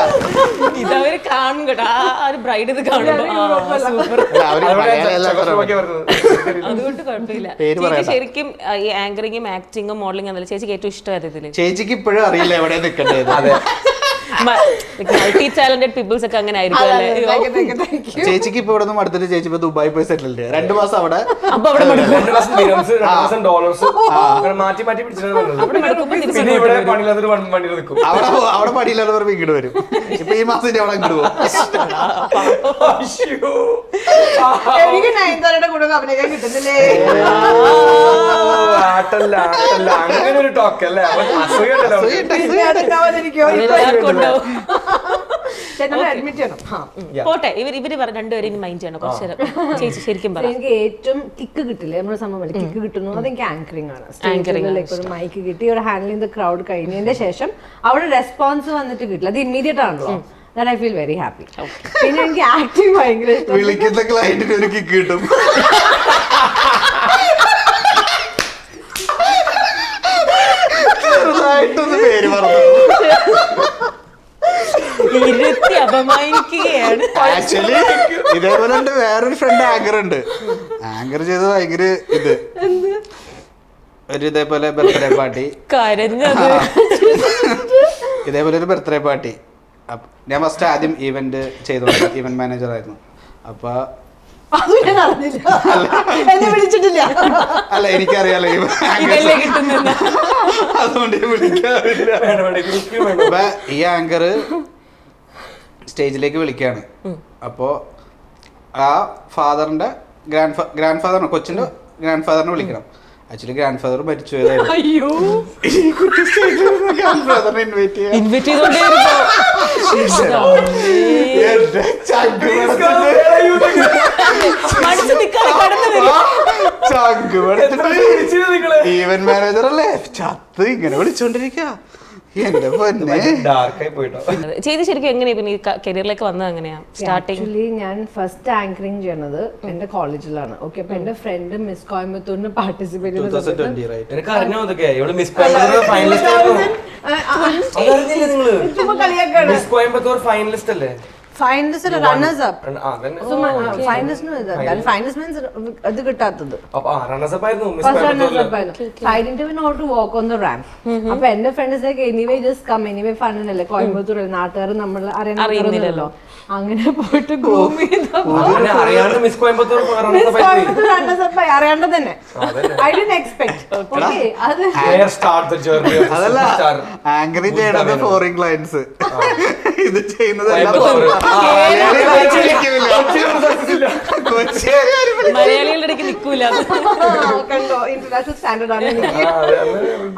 ഇതവര് കാണും കേട്ടോ. ആ ഒരു ബ്രൈഡ് ഇത് കാണുമ്പോ അതുകൊണ്ട് കുഴപ്പമില്ല. ചേച്ചി ശരിക്കും ഈ ആങ്കറിങ്ങും ആക്ടിങ്ങും മോഡലിംഗ് എന്നല്ല ചേച്ചിക്ക് ഏറ്റവും ഇഷ്ടമായത് ഇതില്? ചേച്ചിക്ക് ഇപ്പോഴും അറിയില്ല എവിടെ നിൽക്കേണ്ടത്. മൾട്ടി ടാലന്റഡ് പീപ്പിൾസ് ഒക്കെ അങ്ങനെ ആയിരിക്കും അല്ലേ? ചേച്ചിക്ക് ഇപ്പൊ ഇവിടെ നിന്ന് അടുത്തിട്ട് ചേച്ചി ഇപ്പൊ ദുബായ് പോയി സെറ്റിൽ 2 മാസം അവിടെ. അപ്പൊ അവിടെ $2 മാറ്റി മാറ്റി അവിടെ പണിയില്ലാത്തവർ ഇങ്ങോട്ട് വരും. ഇപ്പൊ ഈ മാസം അവിടെ ഇങ്ങോട്ട് പോകും. എനിക്ക് നയൻതാരയുടെ കൂടെ അഭിനയിക്കാൻ കിട്ടുന്നില്ലേ? അങ്ങനെ ഒരു ടോക്ക് അല്ലേ? പോട്ടെ. ഇവര് രണ്ടുപേരും മൈൻഡ് ചെയ്യണം കുറച്ചു നേരം. ചേച്ചി ശരിക്കും പറ. എനിക്ക് ഏറ്റവും കിക്ക് കിട്ടില്ല. നമ്മുടെ സംഭവം കിക്ക് കിട്ടുന്നു. അതെനിക്ക് ആങ്കറിംഗ് ആണ്. ഒരു മൈക്ക് കിട്ടി, ഒരു ഹാൻഡിലിംഗ് ദ ക്രൗഡ് കഴിഞ്ഞതിന്റെ ശേഷം അവിടെ റെസ്പോൺസ് വന്നിട്ട് കിട്ടില്ല. അത് ഇമ്മീഡിയറ്റ് ആണല്ലോ. That I feel very happy. പിന്നെ എനിക്ക് ആക്ടിങ് ഭയങ്കര ഇഷ്ടം. വിളിക്കുന്ന ക്ലയന്റിന് ഒരു കിക്ക് കിട്ടും. ചെറുതായിട്ടൊന്ന് പേര് പറഞ്ഞു. ഇരുത്തി അപമാനിക്കുകയാണ്. ആക്ച്വലി ഇതേപോലെ ഉണ്ട് വേറൊരു ഫ്രണ്ട് ആങ്കർ ഉണ്ട്. ആങ്കർ ചെയ്ത് ഭയങ്കര ഒരു ഇതേപോലെ ബർത്ത്ഡേ പാർട്ടി, കരഞ്ഞത്. ഇതേപോലെ ഒരു ബർത്ത്ഡേ പാർട്ടി. ഞാൻ ഫസ്റ്റ് ആദ്യം ഈവന്റ് ചെയ്തോണ്ട് ഈവന്റ് മാനേജർ ആയിരുന്നു. അപ്പൊ അത് ഞാൻ അറിഞ്ഞില്ല, എന്നെ വിളിച്ചിട്ടില്ല. അല്ല എനിക്കറിയാലോ ഇതല്ലേ കിട്ടുന്നില്ല. അതുകൊണ്ട് ഞാൻ വിളിക്കാറില്ല. അപ്പൊ ഈ ആങ്കർ സ്റ്റേജിലേക്ക് വിളിക്കാണ്. അപ്പോ ആ ഫാദറിന്റെ ഗ്രാൻഡ് ഫാദറിനെ, കൊച്ചിന്റെ ഗ്രാൻഡ് ഫാദറിനെ വിളിക്കണം. ആക്ച്വലി ഗ്രാൻഡ് ഫാദർ മരിച്ചു പോയതായിരുന്നു. അയ്യോ, ഗ്രാൻഡ് ഫാദറിനെ ഇൻവൈറ്റ് ചെയ്യാൻ ഇൻവൈറ്റ് ചെയ്തോണ്ടേ മനസ്സ് നിൽക്കാതെ കടന്നു വരും. ഈവന്റ് മാനേജർ അല്ലേ ചത്ത് ഇങ്ങനെ വിളിച്ചോണ്ടിരിക്ക. എന്റെ പൊന്നെ, ഡാർക്കായി പോയിട്ടോ. ചെയ്ത് ശരിക്കും എങ്ങനെയാ പിന്നെ കരിയറിലേക്ക് വന്നത്? എങ്ങനെയാ സ്റ്റാർട്ടിങ്? ആക്ച്വലി ഞാൻ ഫസ്റ്റ് ആങ്കറിങ് ചെയ്യണത് എന്റെ കോളേജിലാണ്. ഓക്കെ, അപ്പൊ എന്റെ ഫ്രണ്ട് മിസ് കോയമ്പത്തൂരിന് പാർട്ടിസിപ്പേറ്റ് ചെയ്ത 2020 right? എനിക്ക് അറിഞ്ഞോ അതൊക്കെ ഇവള് മിസ് കോയമ്പത്തൂർ ഫൈനലിസ്റ്റ് അതറിഞ്ഞില്ലേ നിങ്ങള്? മിസ് കോയമ്പത്തൂർ ഫൈനലിസ്റ്റ് അല്ലേ? Finalist runners up. Finalist finalist means അത് കിട്ടാത്തത്. റണ്ണേഴ്സ് ആയിരുന്നു miss First Coimbatore. runners up ആയിരുന്നു. So I didn't even know how to walk on the ramp. അപ്പൊ എന്റെ friends like anyway just come, anyway fun അല്ലേ, കോയമ്പത്തൂർ നാട്ടുകാർ നമ്മൾ അറിയുന്നില്ലല്ലോ. അങ്ങനെ പോയിട്ട് ഗ്രൂം അങ്ങനെ അറിയാണ്ട് മിസ് കോയമ്പത്തൂർ റണ്ണേഴ്സ് ആയി. റണ്ണേഴ്സ് അപ്പ് അറിയാണ്ട് തന്നെ. I didn't expect. ഓക്കേ, അത് Where start the journey of the അതല്ല superstar? ആങ്കറിങ് ചെയ്യണത് ഫോറിൻ ക്ലയൻസ്, ഇത് ചെയ്യുന്നത് മലയാളികളുടെ ഇടയ്ക്ക് നിൽക്കൂല. കണ്ടോ, ഇന്റർനാഷണൽ സ്റ്റാൻഡേർഡ് ആണ് എനിക്ക്.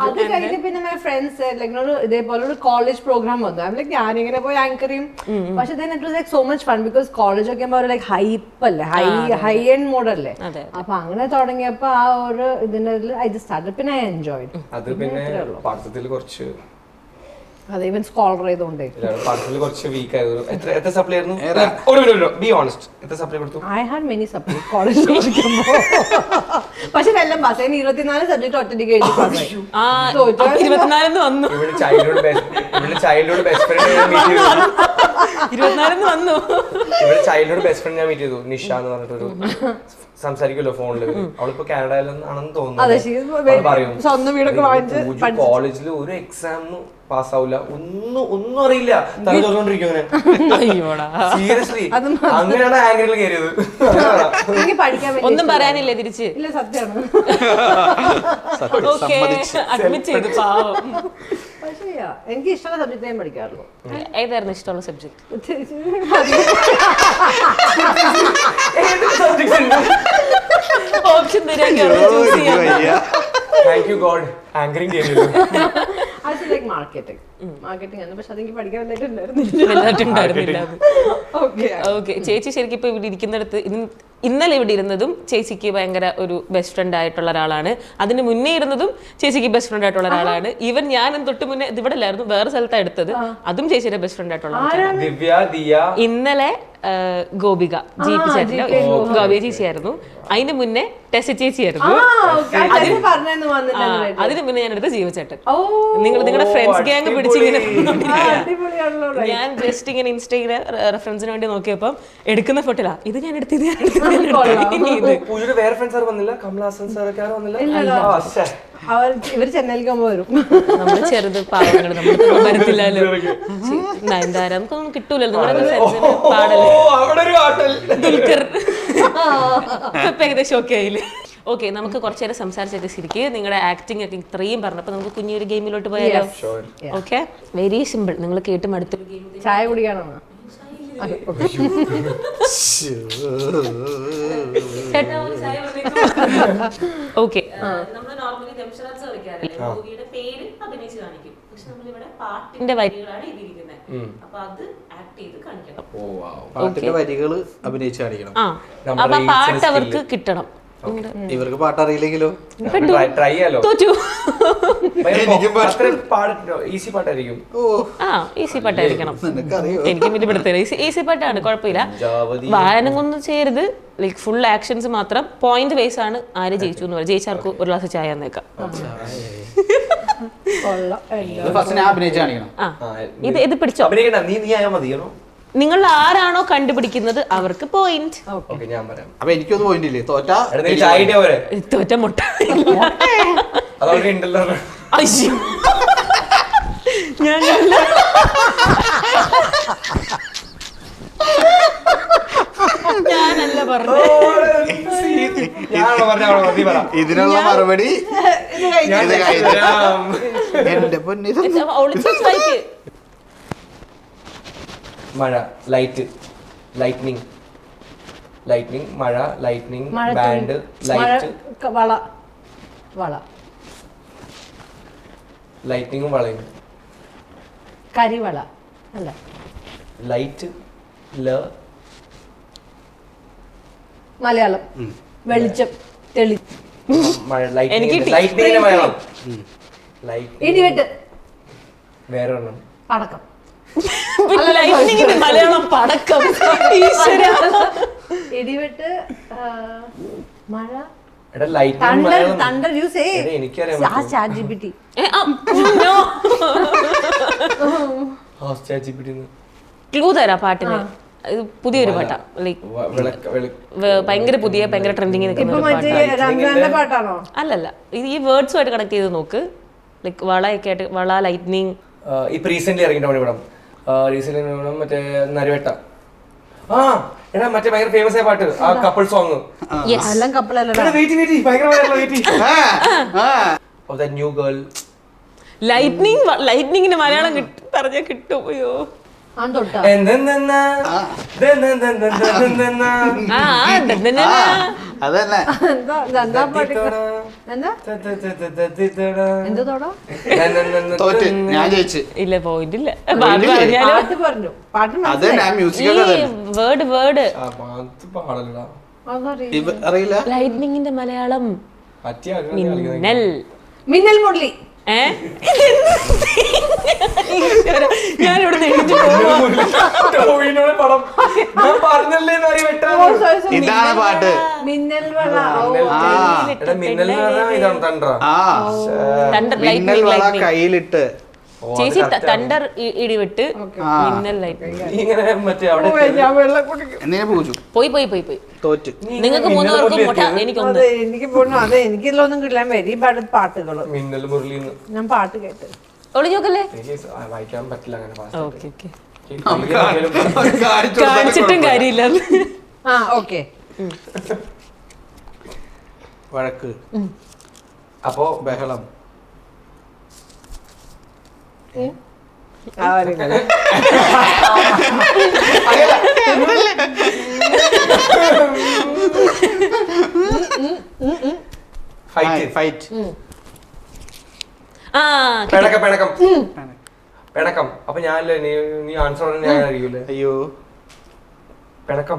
അത് കഴിഞ്ഞ് പിന്നെ മൈ ഫ്രണ്ട്സ് ലൈക്ക് ഇതേപോലെ ഒരു കോളേജ് പ്രോഗ്രാം വന്നു. ഐം ലൈക്ക് ഞാനിങ്ങനെ പോയി ആങ്കർ ചെയ്യും. പക്ഷെ then it was like so much fun because college ഒക്കെ ആകുമ്പോൾ ലൈക്ക് ഹൈപ്പ് അല്ലേ, ഹൈ എൻഡ് മോഡല്ലേ. അപ്പൊ അങ്ങനെ തുടങ്ങിയപ്പോ ആ ഒരു ഇതിന്റെ ഐ ജസ്റ്റ് സ്റ്റാർട്ടഡ്. പിന്നെ ഐ എൻജോയ്ഡ്. അത് പിന്നെ പാഠത്തിൽ കുറച്ച് അത് ഈവൻ സ്കോളർ ചെയ്തോണ്ടേ പാഠത്തിൽ കുറച്ച് വീക്ക് ആയിരുന്നു. എത്ര സപ്ലൈ ആയിരുന്നു? ഒരു മിനിറ്റ്, ബി ഓണസ്റ്റ്, എത്ര സപ്ലൈ കൊടുത്തു? I had many subject college പഠിക്കുമ്പോ. പക്ഷെ എല്ലാം പാസ്. 24 സബ്ജക്ട് ഒറ്റയ്ക്ക് എഴുതി പാസ്സായി. 24 വന്നു. ഇവിടെ ചൈൽഡ്ഹുഡ് ബെസ്റ്റ് ഫ്രണ്ട് ഞാൻ മീറ്റ് ചെയ്തു. 24 വന്നു. ഇവിടെ ചൈൽഡ്ഹുഡ് ബെസ്റ്റ് ഫ്രണ്ട് ഞാൻ മീറ്റ് ചെയ്തു, നിഷ എന്ന് പറഞ്ഞിട്ടൊരു സംസാരിക്കുമല്ലോ ഫോണില്. അവളിപ്പോ കാനഡയിലാണെന്ന് തോന്നുന്നു. സ്വന്തം വീടൊക്കെ വാങ്ങിച്ച് കോളേജിൽ ഒരു എക്സാം പാസ്സാവില്ല, ഒന്നും അറിയില്ല, തല തുറന്നോണ്ടിരിക്കും അങ്ങനെ. സീരിയസ്ലി അങ്ങനെയാണ് ആങ്കറിൽ കയറിയത്. എനിക്ക് പഠിക്കാൻ ഒന്നും പറയാനില്ലേ തിരിച്ച്? ഇല്ല, സത്യമാണ്. അഡ്മിറ്റ് ചെയ്തു പാവം. പക്ഷേ എനിക്ക് ഇഷ്ടമുള്ള സബ്ജക്ട് ഞാൻ പഠിക്കാറുള്ളൂ. ഏതായിരുന്നു ഇഷ്ടമുള്ള സബ്ജക്ട്? ഓപ്ഷൻ തരാൻ ചൂസ് ചെയ്യാം. താങ്ക് യു ഗോഡ്, ആങ്കറിംഗ് കയറിയത്. മാർക്കറ്റിംഗ് ആണ്, പക്ഷെ അതെനിക്ക് പഠിക്കാൻ വന്നിട്ടുണ്ടായിരുന്നില്ല. ഓക്കെ, ചേച്ചി ശരിക്കും ഇപ്പൊ ഇവിടെ ഇരിക്കുന്നിടത്ത് ഇന്നലെ ഇവിടെ ഇരുന്നതും ചേച്ചിക്ക് ഭയങ്കര ഒരു ബെസ്റ്റ് ഫ്രണ്ട് ആയിട്ടുള്ള ഒരാളാണ്. അതിന് മുന്നേ ഇരുന്നതും ചേച്ചിക്ക് ബെസ്റ്റ് ഫ്രണ്ട് ആയിട്ടുള്ള ഒരാളാണ്. ഈവൻ ഞാൻ തൊട്ട് മുന്നേ ഇത് ഇവിടെ അല്ലായിരുന്നു, വേറെ സ്ഥലത്താണ് എടുത്തത്. അതും ചേച്ചിയുടെ ബെസ്റ്റ് ഫ്രണ്ട് ആയിട്ടുള്ള ആളാണ്. ദിവ്യ, ദിയ, ഇന്നലെ ഗോപിക GP ചേട്ടന്റെ ഗോപിക ചേച്ചിയായിരുന്നു. അതിന് മുന്നേ ടെസി ചേച്ചിയായിരുന്നു. അതിന് മുന്നേ ഞാൻ എടുത്ത ജീവചേട്ടൻ. നിങ്ങളുടെ ഫ്രണ്ട്സ് ഗ്യാങ് പിടിച്ചിങ്ങനെ ഞാൻ ജസ്റ്റ് ഇങ്ങനെ ഇൻസ്റ്റയിലെ റെഫറൻസിന് വേണ്ടി നോക്കിയപ്പം എടുക്കുന്ന ഫോട്ടോലാ ഇത് ഞാൻ എടുത്തത്. പൂജയുടെ വേറെ ഫ്രണ്ട്സ് ആരും വന്നില്ല? കമലഹാസൻ സാറൊക്കെ ആരും വന്നില്ല? ഇവര് ചെന്നൈയിലേക്ക് വരും. നമ്മള് ചെറുത് പാവങ്ങൾ, നമ്മൾ വരത്തില്ലല്ലോ. നയൻതാര നമുക്കൊന്നും കിട്ടൂലല്ലോ. നിങ്ങളുടെ ഫ്രണ്ട്സിന് പാടല്ലേ. ദുൽഖർ ഏകദേശം ഓക്കെ ആയില്ലേ? ഓക്കെ, നമുക്ക് കുറച്ചു നേരം സംസാരിച്ചൊക്കെ ശരിക്ക് നിങ്ങളുടെ ആക്ടിംഗ് ഒക്കെ ഇത്രയും പറഞ്ഞപ്പോൾ നമുക്ക് കുഞ്ഞൊരു ഗെയിമിലോട്ട് പോയാലോ? Okay, very simple. നിങ്ങൾ കേട്ട് മടുത്തൊരു ഗെയിം. ചായ കുടിക്കാണോ? ഓക്കെ, നമ്മൾ നോർമലി ദംഷറാൻസ് കളിക്കാറില്ലേ, മൂവിയുടെ പേര് അഭിനയിച്ച് കാണിക്കും. പക്ഷെ നമ്മളിവിടെ പാട്ടിന്റെ വരികളാണ് എഴുതിയിരിക്കുന്നത്. അപ്പൊ അത് ആക്ട് ചെയ്ത് കാണിക്കണം. പാട്ടിന്റെ വരികള് അഭിനയിച്ച് കാണിക്കണം. അപ്പൊ പാട്ട് അവർക്ക് കിട്ടണം. ഇവർക്ക് പാട്ടറിയില്ലെങ്കിലോ? ട്രൈ ചെയ്യാലോ. തോറ്റു. ഈസി പാട്ടായിരിക്കും. ഈസി പാട്ടായിരിക്കണം. എനിക്ക് വലിയ പെടുത്തില്ല. ഈസി പാട്ടാണ്, കുഴപ്പമില്ല. വായനൊന്നും ചെയ്യരുത്. ലൈക്ക് ഫുൾ ആക്ഷൻസ് മാത്രം. പോയിന്റ് വൈസ് ആണ് ആര് ജയിച്ചു എന്ന് പറയും. ജയിച്ചാർക്ക് ഒരു ഗ്ലാസ് ചായ എന്നേക്കാം. ഫസ്റ്റ് ഞാൻ അഭിനയിച്ച് കാണിക്കണം. ഇത് പിടിച്ചോ. അഭിനയിക്കണ്ട, നീ ആയാ മതിയോ? നിങ്ങൾ ആരാണോ കണ്ടുപിടിക്കുന്നത് അവർക്ക് പോയിന്റ്. ഓക്കെ, ഞാൻ പറയാം. അപ്പൊ എനിക്കൊന്നും പോയിന്റ് ഇല്ലേ? തോറ്റ ഐഡിയ പോരെ, തോറ്റ മുട്ട. അതവിടെ ഉണ്ടല്ലോ. അയ്യോ, ഞാനല്ല പറഞ്ഞു. ഇതിനുള്ള മറുപടി എന്റെ പൊന്നി. മഴ, ലൈറ്റ്, ലൈറ്റ്നിങ്, ലൈറ്റ്നിങ്, മഴ, ലൈറ്റ്നിങ്, ബാൻഡ്, ലൈറ്റ്, വള, ലൈറ്റ്നിങ്ങും വളയും, കരിവള അല്ല, ലൈറ്റ്, മലയാളം, വെളിച്ചം, തെളി, മഴ, എനിക്ക് ലൈറ്റ്നിങ്ങിന്റെ മലയാളം, ഇടിവെട്ട്, വേറെ ഒന്നും, പടക്കം, ലൈറ്റ്നിങ്ങിന്റെ മലയാളം പടക്കം. ഈശ്വര, ഇടിവെട്ട്, മഴ, തണ്ടർ യൂസ് എനിക്കറിയാം. ക്ലൂ തരാ പാട്ടിന്. ഇത് പുതിയൊരു പാട്ടാ, ലൈക്ക് ഭയങ്കര ട്രെൻഡിങ് നിൽക്കുന്ന പാട്ടാണോ? അല്ലല്ല, ഇത് ഈ വേർഡ്സുമായിട്ട് കണക്ട് ചെയ്ത് നോക്ക്. ലൈക്ക് വളയൊക്കെ ആയിട്ട്, വള, ലൈറ്റ്നിങ്. ഇപ്പൊ റീസെന്റ് ഇറങ്ങിയിട്ട് പടം, റീസെന്റ് മറ്റേ നരുവേട്ട. ആ എടാ, മറ്റേ ഭയങ്കര ഫേമസ് ആയ പാട്ട്, ആ കപ്പിൾ സോങ്. New girl. ലൈറ്റ്നിങ്ങിന്റെ മലയാളം പറഞ്ഞാൽ കിട്ടും. അയ്യോ, അതന്നെ. തോറ്റ്, ഞാൻ ജയിച്ച്. ഇല്ല, പോയിന്റ് ഇല്ല. വേർഡ് അറിയില്ല. ലൈറ്റ്നിങ്ങിന്റെ മലയാളം മിന്നൽ. മിന്നൽ മുരളി. ഞാനിവിടെ ഇതാണ് പാട്ട്. മിന്നൽ വള, മിന്നൽ വള കയ്യിലിട്ട്. ചേച്ചി തണ്ടർ ഇടിവിട്ട് മിന്നൽ ലൈറ്റ്. എന്തിനാ പൂജു? പോയി തോറ്റ്. നിങ്ങൾക്ക് 3 പേർക്കും മുട്ട, എനിക്കൊന്ന്. എനിക്ക് പോണു. അതെ, എനിക്കിതൊന്നും കിട്ടാൻ വെരി ബാഡ് പാട്ടുകള്. മിന്നൽ മുരളി ഞാൻ പാട്ട് കേട്ട് ഒളിഞ്ഞോക്കല്ലേ. വായിക്കാൻ പറ്റില്ല അങ്ങനെ. ഓക്കെ, കാണിച്ചിട്ടും കാര്യമില്ല. ഓക്കെ. വഴക്ക്, അപ്പോ ബഹളം, ഫൈറ്റ്, പിണക്കം. അപ്പൊ ഞാനല്ലേ, നീ ആൻസർ ഞാൻ അറിയൂലേ? അയ്യോ, പിണക്കം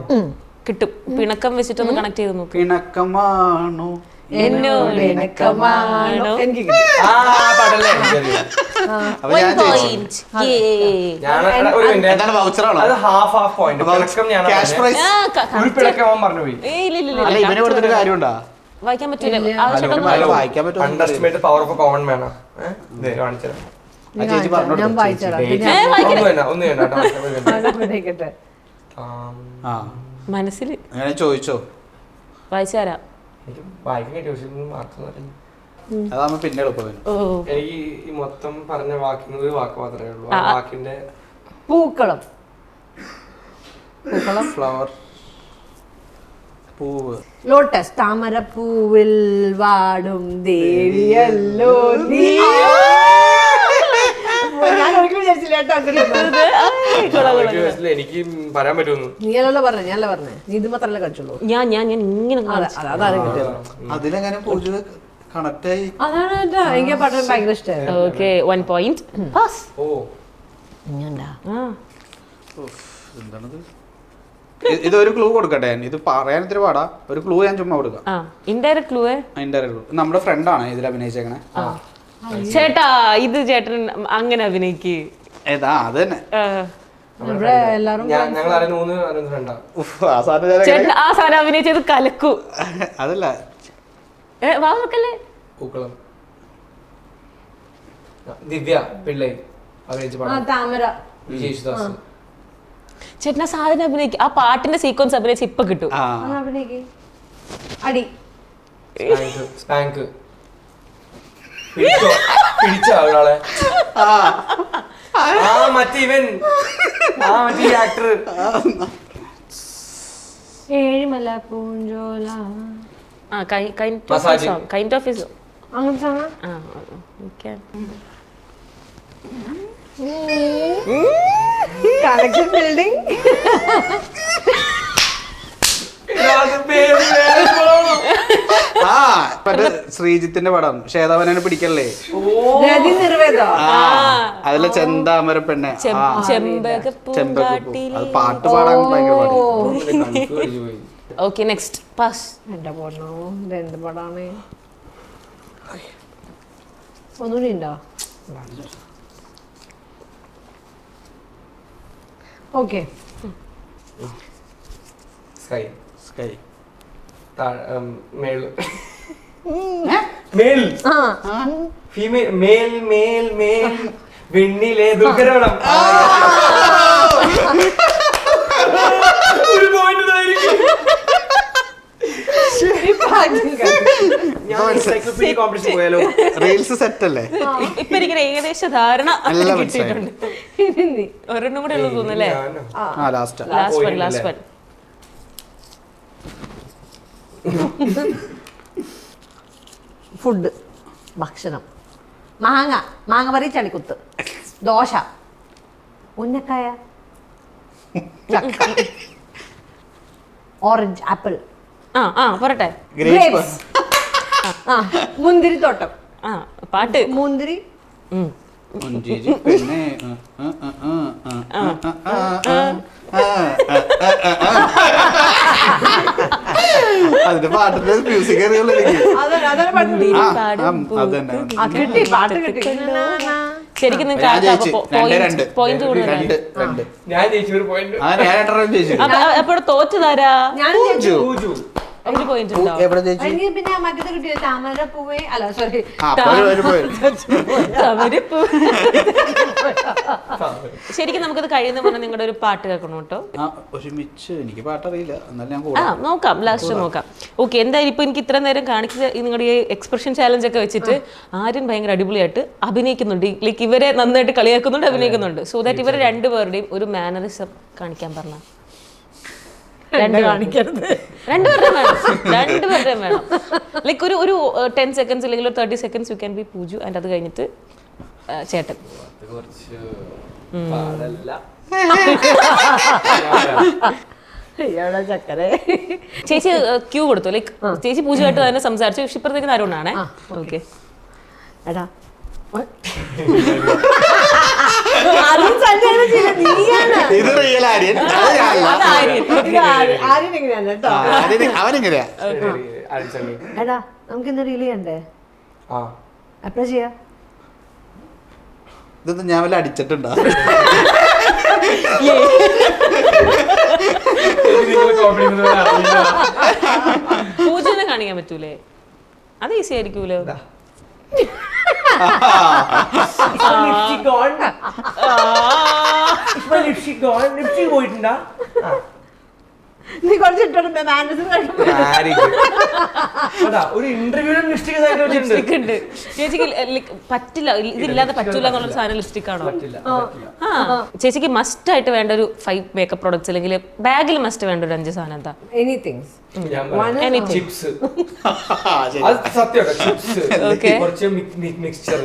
കിട്ടും. പിണക്കം വെച്ചിട്ടൊന്ന് കണക്ട് ചെയ്ത് നോക്ക്. പിണക്കമാണോ എന്നോട് ഇണക്കമാണോ? എനിക്ക് കിട്ടി. എന്താണ് വൗച്ചറാണോ? അത് ഹാഫ് പോയിന്റ്. പിണക്കം ഞാൻ ക്യാഷ് പ്രൈസ്. ഒരു പിണക്കം പറഞ്ഞു പോയി. അല്ല, ഇവനെ കൊടുത്തിട്ട് കാര്യമുണ്ടോ? വായിക്കാൻ പറ്റൂല. വായിക്കാൻ പറ്റും. Underestimate power of common man. കാണിച്ചത് ചേച്ചി പറഞ്ഞു. ഞാൻ വായിച്ചോളാം. ഒന്നും വേണ്ട. മനസ്സിൽ അങ്ങനെ ചോദിച്ചോ? വായിച്ചു തരാം. എനിക്ക് വായിക്കാൻ കിട്ടിയ മാർക്ക് അതാകുമ്പോ പിന്നെ എളുപ്പം. എനിക്ക് ഈ മൊത്തം പറഞ്ഞ വാക്കിന് ഒരു വാക്ക് മാത്രമേ ഉള്ളൂ. ആ വാക്കിന്റെ പൂക്കളം, ഫ്ലവർ, പൂവ്, ലോട്ടസ്, താമരപ്പൂവിൽ വാടും ദേവിയല്ലോ നീ. ഞാൻ ഒരിക്കലും വിചാരിച്ചില്ല കേട്ടോ. എനിക്ക് പറയാൻ പറ്റുന്നു. നീയല്ലോ പറഞ്ഞേ, ഞാനല്ല പറഞ്ഞേ. നീ ഇത് മാത്രമല്ല കഴിച്ചുള്ളൂ. ഞാൻ ഇങ്ങനെ അതാണ് കിട്ടിയത്. അതിലെങ്ങനെ പൂജ കണക്ട് ആയി? അതാണ് കേട്ടോ, എനിക്ക് പാട്ട് ഭയങ്കര ഇഷ്ടമായിരുന്നു. Okay, 1 point pass. ഓ, എന്താണത്? ഇതൊരു ക്ലൂ കൊടുക്കട്ടെ. ഇത് പറയാൻ ഇത്തിരി പാടാ. ഒരു ക്ലൂ ഞാൻ ചുമ്മാ കൊടുക്കാം. Indirect clue. Indirect clue. നമ്മുടെ ഫ്രണ്ടാണ് ഇതിൽ അഭിനയിച്ചേക്കണേ. ചേട്ടാ, ഇത് ചേട്ടൻ അങ്ങനെ അഭിനയിക്ക്. ഏതാ? അത് തന്നെ. ഇവിടെ എല്ലാരും ഞങ്ങൾ അറിയുന്ന 3 ഫ്രണ്ടാ. ചേട്ടൻ ആ സാധനം അഭിനയിച്ചത് കലക്കൂ. അതല്ല, വാക്കല്ലേ. പൂക്കളം. ദിവ്യ പിള്ളൈ അഭിനയിച്ച പടം. താമര. വിജയ് യേശുദാസ്. ചേട്ടനാ സാധനം അഭിനയിക്കും, ആ പാട്ടിന്റെ സീക്വൻസ് അഭിനയിച്ച് ഇപ്പൊ കിട്ടും. അടി. സ്പാങ്ക്. പിടിച്ച ഒരാളെ. മറ്റേ ഇവൻ മറ്റേ actor. Ezhimala Poonchola. Kind of is അങ്ങനത്തെ കണക്ഷൻ ബിൽഡിംഗ്. മറ്റേ ശ്രീജിത്തിന്റെ പടം ശ്വേതാവനെ പിടിക്കല്ലേ, രതി നിർവേദോ. അതിലെ ചെന്താമര പെണ്ണെ ചെമ്പകപ്പൂ. അത് പാട്ട് പാടാൻ ഭയങ്കര പാടി. Okay next pass. എന്റെ പൊന്നോ, ഇത് എന്ത് പടാണ്? ഒന്നുകൂടി ഉണ്ടോ? ഓക്കെ. സ്കൈ. സ്കൈ. മേൽ. മേൽ. ഫീമെയിൽ. മേൽ മേൽ മേൽ വെണ്ണിലെ ദുർഗരവണം. ഒരു പോയിന്റ് കോമ്പറ്റീഷൻ പോയാലോ? റീൽസ് സെറ്റ് അല്ലേ? ഇപ്പൊ എനിക്ക് ഏകദേശ ധാരണ എല്ലാം കിട്ടിയിട്ടുണ്ട്. ഒരെണ്ണം കൂടെ ഉള്ളു തോന്നുന്നല്ലേ? Last one. ഫുഡ്, ഭക്ഷണം. മാങ്ങ പറി, ചളിക്കുത്ത്, ദോശ, ഉന്നക്കായ, ഓറഞ്ച്, ആപ്പിൾ, പറട്ടെ. ഗ്രേപ്സ്, മുന്തിരിത്തോട്ടം, പാട്ട്, മുന്തിരി, പെണ്ണെ അതിന്റെ പാട്ടിന്റെ മ്യൂസിക് അറിയുള്ളൂ എനിക്ക്. ശരിക്കും പോയിന്റ് ഞാൻ ജയിച്ചു ഒരു പോയിന്റ്. എപ്പോഴും തോറ്റതാരാ? ഒരു പോയിന്റ് ഉണ്ടോ? പിന്നെ മറ്റേത് കിട്ടിയ താമരപ്പൂവേ, അല്ല സോറി, ശരിക്കും നമുക്കത് കഴിയുന്ന പറഞ്ഞാൽ നിങ്ങളുടെ ഒരു പാട്ട് കേൾക്കണം കേട്ടോ. ഒരുമിച്ച് എനിക്ക് പാട്ടറിയില്ല, എന്നാലും നോക്കാം, ലാസ്റ്റ് നോക്കാം. ഓക്കെ, എന്തായാലും ഇപ്പൊ എനിക്ക് ഇത്ര നേരം കാണിച്ച നിങ്ങളുടെ ഈ എക്സ്പ്രഷൻ ചാലഞ്ച് ഒക്കെ വെച്ചിട്ട് ആരും ഭയങ്കര അടിപൊളിയായിട്ട് അഭിനയിക്കുന്നുണ്ട്. ലൈക്ക് ഇവരെ നന്നായിട്ട് കളിയാക്കുന്നുണ്ട്, അഭിനയിക്കുന്നുണ്ട്. സോ ദാറ്റ് ഇവരെ രണ്ടുപേരുടെയും ഒരു മാനറിസം കാണിക്കാൻ പറഞ്ഞ രണ്ടുപേരുടെയും വേണം. ലൈക്ക് ഒരു 10 seconds അല്ലെങ്കിൽ ഒരു 30 seconds you can be Pooju, and അത് കഴിഞ്ഞിട്ട് ചേട്ടൻ. ചേച്ചി ക്യൂ കൊടുത്തു, ലൈക്ക് ചേച്ചി പൂജയായിട്ട് തന്നെ സംസാരിച്ചു. ഇപ്പുറത്തേക്ക് അരുണാണേ. ഓക്കെ. എടാ ഇത് റിയൽ ആര്യൻ, അവനെങ്ങനെയാ? എടാ നമുക്ക് ഇന്ന് റീൽ ചെയ്യണ്ടേ? എപ്പഴാ ചെയ്യാ? ഇതൊന്നും ഞാൻ വല്ല അടിച്ചിട്ടുണ്ടോ? പൂജനെ കാണിക്കാൻ പറ്റൂലേ? അത് ഈസി ആയിരിക്കൂലോ. പോയിട്ടുണ്ടാ? നീ കുറച്ചിട്ടോ ഒരു ഇന്റർവ്യൂലും ലിപ്സ്റ്റിക് ഉണ്ട്. ചേച്ചിക്ക് പറ്റില്ല, ഇതില്ലാതെ പറ്റൂല എന്നുള്ള സാധനം ലിപ്സ്റ്റിക് ആണോ? ചേച്ചിക്ക് മസ്റ്റ് ആയിട്ട് വേണ്ട ഒരു 5 മേക്കപ്പ് പ്രോഡക്ട്സ് അല്ലെങ്കിൽ ബാഗിൽ മസ്റ്റ് വേണ്ട ഒരു 5 സാധനം എന്താ? എനിത്തിങ്. ചിപ്സ്. കുറച്ച് മിക്സ്ചർ,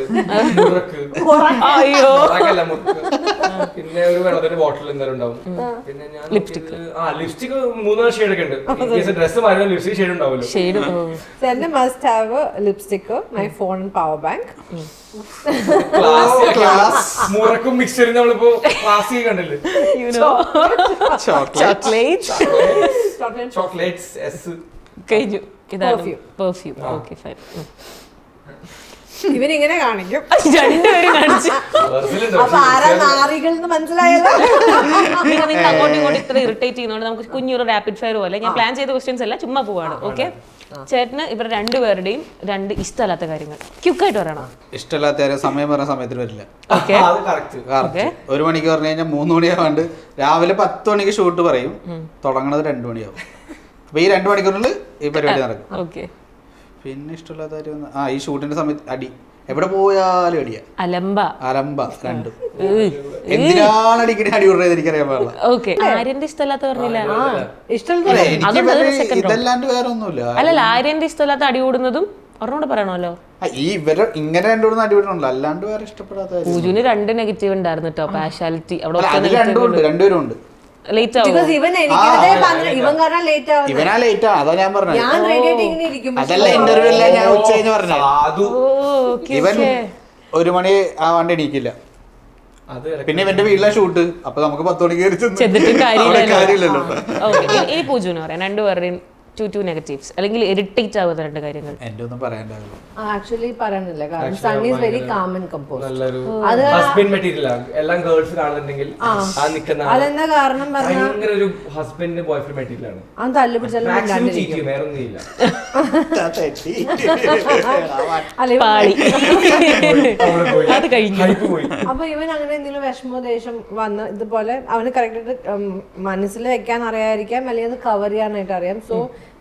പിന്നെ ഒരു വെള്ളത്തിന്റെ ബോട്ടിൽ എന്തായാലും ഉണ്ടാവും. പിന്നെ ഞാൻ ലിപ്സ്റ്റിക് 3 ഷെയ്ഡ് ഒക്കെ ഉണ്ട്. ഡ്രസ് മാറി ലിപ്സ്റ്റിക് ഷെയ്ഡ് ഉണ്ടാവുമല്ലോ. എന്റെ must have lipstick, my phone and power bank. മുറക്കും മിക്സ്ചറും നമ്മളിപ്പോ ക്ലാസ്സിൽ കണ്ടില്ലേ? ചോക്ലേറ്റ്സ്. കഴിഞ്ഞു. ഇതാണ് പെർഫ്യൂം. Okay fine. ഇവനിങ്ങനെ കാണിക്കും. രണ്ടുപേരും കാണിച്ചു. അപ്പൊ ആരാ നാറികൾ എന്ന് മനസ്സിലായല്ലോ. നിങ്ങൾ അങ്ങോട്ടും ഇങ്ങോട്ടും ഇത്ര ഇറിറ്റേറ്റ് ചെയ്യുന്നതുകൊണ്ട് നമുക്ക് കുഞ്ഞൊരു റാപ്പിഡ് ഫയർ പോലെ ഞാൻ പ്ലാൻ ചെയ്ത ക്വസ്റ്റ്യൻസ് അല്ല, ചുമ്മാ പോവാണ്. ഓക്കെ, ചേട്ടന് ഇവർ രണ്ടുപേരുടെയും രണ്ട് ഇഷ്ടമല്ലാത്ത കാര്യങ്ങൾ ക്യുക്കായിട്ട് പറയണം. ഇഷ്ടമല്ലാത്ത കാര്യം സമയം പറഞ്ഞ സമയത്തിന് വരില്ല. ഓക്കെ, അത് കറക്റ്റ്. 1 മണിക്ക് പറഞ്ഞു കഴിഞ്ഞാൽ 3 മണിയാവാണ്ട് രാവിലെ 10 മണിക്ക് ഷൂട്ട് പറയും, തുടങ്ങണത് 2 മണിയാവും. അപ്പൊ ഈ 2 മണിക്കൂറിൽ ഈ പരിപാടി നടക്കും. ഓക്കെ. പിന്നെ ഇഷ്ടമുള്ള കാര്യം ഈ ഷൂട്ടിന്റെ സമയത്ത് അടി, എവിടെ പോയാലും അടിയാ, അലമ്പ രണ്ടും. എന്തിനാണ് അടിക്കണേ അടി വിടുന്നത് എനിക്കറിയാൻ പാടില്ല. ഓക്കെ. ആര്യന്റെ ഇഷ്ടമല്ലാത്ത പറഞ്ഞില്ല. ഇഷ്ടമല്ല. ഇതല്ലാണ്ട് വേറെ ഒന്നുമില്ല. അല്ലല്ല, ആര്യന്റെ ഇഷ്ടമല്ലാത്ത അടി കൂടുന്നതും ഒരെണ്ണോട് പറയണമല്ലോ. ഈ ഇവരെ ഇങ്ങനെ രണ്ടുകൂടെ അടി വിടണല്ലോ, അല്ലാണ്ട് വേറെ ഇഷ്ടപ്പെടാത്ത കാര്യം. പൂജുവിന് 2 നെഗറ്റീവ് ഉണ്ടായിരുന്നു കേട്ടോ. പാഷ്യാലിറ്റി അവിടെ രണ്ടുപേരും ഉണ്ട്. ലേറ്റ് ആവും. ഇവൻ കാരണം ലേറ്റ് ആവും. ഇവനാ ലേറ്റ് ആണ്, അതാ ഞാൻ പറഞ്ഞത്. ഞാൻ റെഡി ആയിട്ട് ഇങ്ങനെ ഇരിക്കും. അതല്ല ഇന്റർവ്യൂ അല്ല, ഞാൻ ഉച്ച കഴിഞ്ഞ് പറഞ്ഞത്. ഇവൻ 1 മണി ആവാണ്ട് എണീക്കില്ല. പിന്നെ ഇവന്റെ വീട്ടിലെ ഷൂട്ട്, അപ്പൊ നമുക്ക് 10 മണിക്ക് ചെന്നിട്ടും കാര്യമില്ലല്ലോ. ഇനി പൂജുവിന് പറയാം രണ്ടുപേരുടെയും 2 നെഗറ്റീവ്സ്, അല്ലെങ്കിൽ ഇറിറ്റേറ്റ് ആവുന്ന 2 കാര്യങ്ങൾ. എന്റെ ഒന്നും പറയാണ്ടാവില്ല. ആക്ച്വലി പറയാനില്ല, കാരണം Sunny is very calm and composed. നല്ലൊരു ഹസ്ബൻഡ് മെറ്റീരിയൽ ആണ്. എല്ലാം ഗേൾസ് കാണുന്നുണ്ടെങ്കിൽ ആ നിൽക്കുന്ന അതെന്താ കാരണം പറഞ്ഞാൽ ഭയങ്കര ഒരു ഹസ്ബൻഡ് ബോയ്ഫ്രണ്ട് മെറ്റീരിയൽ ആണ്. അവൻ തല്ലു പിടിച്ചാലും മാക്സിമം ചീറ്റ് ചെയ്യും, വേറെ ഒന്നും ഇല്ല. പാളി അത് കഴിഞ്ഞു. അപ്പൊ ഇവൻ അങ്ങനെ എന്തെങ്കിലും വിഷമോ ദേഷ്യം വന്ന് ഇതുപോലെ അവന് കറക്റ്റായിട്ട് മനസ്സിൽ വെക്കാൻ അറിയാതിരിക്കാം, അല്ലെങ്കിൽ അത് കവർ ചെയ്യാനായിട്ട് അറിയാം. സോ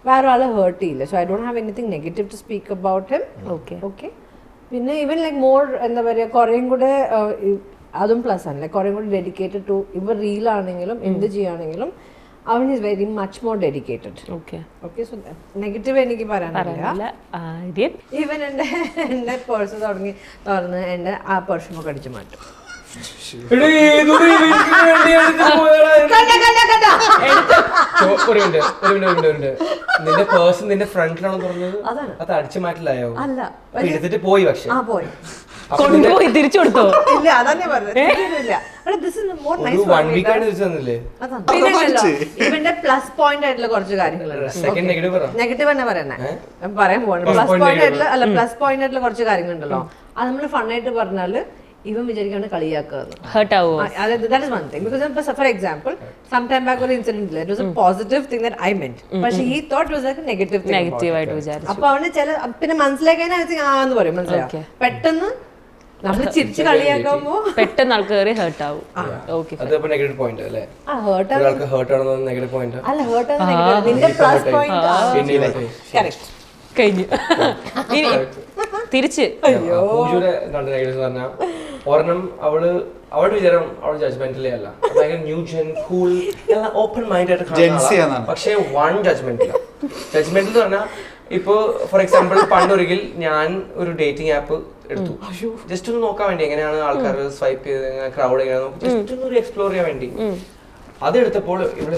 വേറെ ആളെ ഹേർട്ട് ചെയ്യില്ല. So I don't have anything negative to speak about him. Okay. പിന്നെ ഇവൻ ലൈക്ക് മോർ എന്താ പറയുക, കുറേയും കൂടെ അതും പ്ലസ് ആണ്, ലൈക്ക് കുറേയും കൂടെ ഡെഡിക്കേറ്റഡ് ടു ഇവ റീലാണെങ്കിലും എന്ത് ചെയ്യുകയാണെങ്കിലും അവൻ is very much more dedicated. Okay. So negative എനിക്ക് പറയാനില്ല. ഇവൻ എൻ്റെ പേഴ്സ് തുറന്ന് എൻ്റെ ആ പെർഫ്യൂമൊക്കെ അടിച്ചു മാറ്റും. നിന്റെ പേഴ്സ് നിന്റെ ഫ്രണ്ടിലാണോ പറഞ്ഞത്? അത് അടിച്ചു മാറ്റില്ലായോ? അല്ല, എടുത്തിട്ട് പോയി. പക്ഷെ പോയി കൊണ്ടുപോയി തിരിച്ചു കൊടുത്തോ? ഇല്ല, അതാണ് പറഞ്ഞത്. ഇവന്റെ പ്ലസ് പോയിന്റ് ആയിട്ടുള്ള കുറച്ച് കാര്യങ്ങളുണ്ട്. നെഗറ്റീവ് തന്നെ പറയാൻ പോവാണ്. പ്ലസ് പോയിന്റ് ആയിട്ടുള്ള പ്ലസ് പോയിന്റ് ആയിട്ടുള്ള കുറച്ച് കാര്യങ്ങളുണ്ടല്ലോ, അത് നമ്മൾ ഫണ്ണായിട്ട് പറഞ്ഞാല് ഇവൻ വിചാരിക്കാണ് കളിയാക്കുക. For example, some time back ഒരു ഇൻസിഡന്റ് ഇല്ല, it was a positive thing that I meant, പക്ഷെ he thought was a negative ആയിട്ട് വിചാരിച്ചു. അപ്പൊ അവന് ചില പിന്നെ മനസ്സിലാക്കി ആന്ന് പറയും, മനസ്സിലാക്കി പെട്ടെന്ന് നമ്മൾ ചിരിച്ച് കളിയാക്കുമ്പോ പെട്ടെന്ന് ആൾക്കാർ ഹേർട്ട് ആവും. നെഗറ്റീവ് പോയിന്റ് അല്ലേ? അല്ല, ഹേർട്ട് നിന്റെ പ്ലസ് പോയിന്റ് കഴിഞ്ഞു. തിരിച്ച് ഒരെണ്ണം അവളുടെ വിചാരം അവള് ജഡ്ജ്മെന്റിലേ അല്ല, ഭയങ്കര new gen cool open mind ആയിട്ട്, പക്ഷെ വൺ ജഡ്ജ്മെന്റില്ല. ജഡ്ജ്മെന്റ് എന്ന് പറഞ്ഞാൽ ഇപ്പൊ ഫോർ എക്സാമ്പിൾ പണ്ടൊരിക്കൽ ഞാൻ ഒരു ഡേറ്റിംഗ് ആപ്പ് എടുത്തു, ജസ്റ്റ് ഒന്ന് നോക്കാൻ വേണ്ടി എങ്ങനെയാണ് ആൾക്കാർ സ്വൈപ്പ് ചെയ്ത് ക്രൗഡ് എങ്ങനെയാണ് ജസ്റ്റ് ഒന്ന് എക്സ്പ്ലോർ ചെയ്യാൻ വേണ്ടി. അതെടുത്തപ്പോൾ ഇവിടെ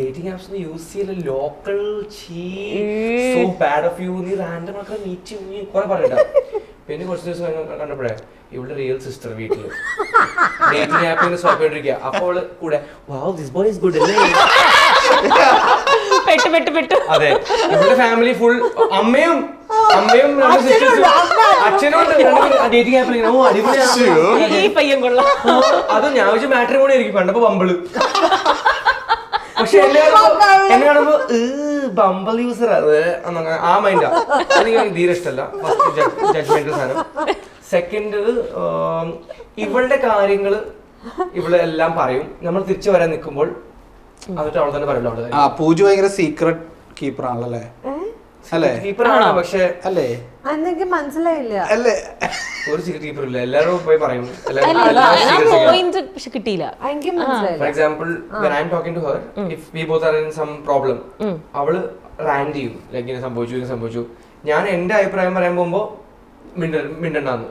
ഡേറ്റിംഗ് ആപ്സ് യൂസ് ചെയ്യല, local so bad of you, നീ റാൻഡം ആൾക്കാർ മീറ്റ് കുറെ പറഞ്ഞിട്ടാ. പിന്നെ കുറച്ച് ദിവസം കണ്ടപ്പോഴേ ഇവിടെ റിയൽ സിസ്റ്റർ വീട്ടില് ഡേറ്റിംഗ് ആപ്പിൽ സ്വൈപ്പ് ചെയ്തിരിക്കുക. അപ്പോൾ കൂടെ wow this boy is good അല്ലേ? പെട്ടു. അതെ, ഇവിടെ ഫാമിലി ഫുൾ അമ്മയും അച്ഛനും ഡേറ്റിംഗ് ആപ്പിൽ ഈ പയ്യൻ കൊള്ളാം. അത് ഞാൻ വെച്ച് മാട്രി കൂടെ ആയിരിക്കും, പണ്ടപ്പോ ബമ്പിള്. പക്ഷെ എന്നെ കാണുമ്പോ ബമ്പിൾ യൂസർ ആ മൈൻഡാ. എനിക്ക് തീരെ ഇഷ്ടമല്ല. ഫസ്റ്റ് ജഡ്ജ്മെന്റ് സാധനം. സെക്കൻഡ്, ഇവളുടെ കാര്യങ്ങള് ഇവള് എല്ലാം പറയും, നമ്മൾ തിരിച്ചു വരാൻ നിൽക്കുമ്പോൾ എന്നിട്ട് അവൾ തന്നെ പറയല്ലോ. പൂജ ഭയങ്കര സീക്രട്ട് കീപ്പർ ആണല്ലേ? അല്ലേ? കീപ്പറാണ്, പക്ഷെ അല്ലേ എനിക്ക് മനസ്സിലായില്ല. അല്ലേ? ഒരു സീക്രട്ട് കീപ്പർ ഇല്ല, എല്ലാവരും പോയി പറയും. കിട്ടിയില്ല. For example, when I'm talking to her, if we both are in some problem, അവള് റാൻഡ് ചെയ്യും, ലൈക്ക് ഇങ്ങനെ സംഭവിച്ചു. ഞാൻ എന്റെ അഭിപ്രായം പറയാൻ പോകുമ്പോ മിണ്ടണ്ടാന്ന്.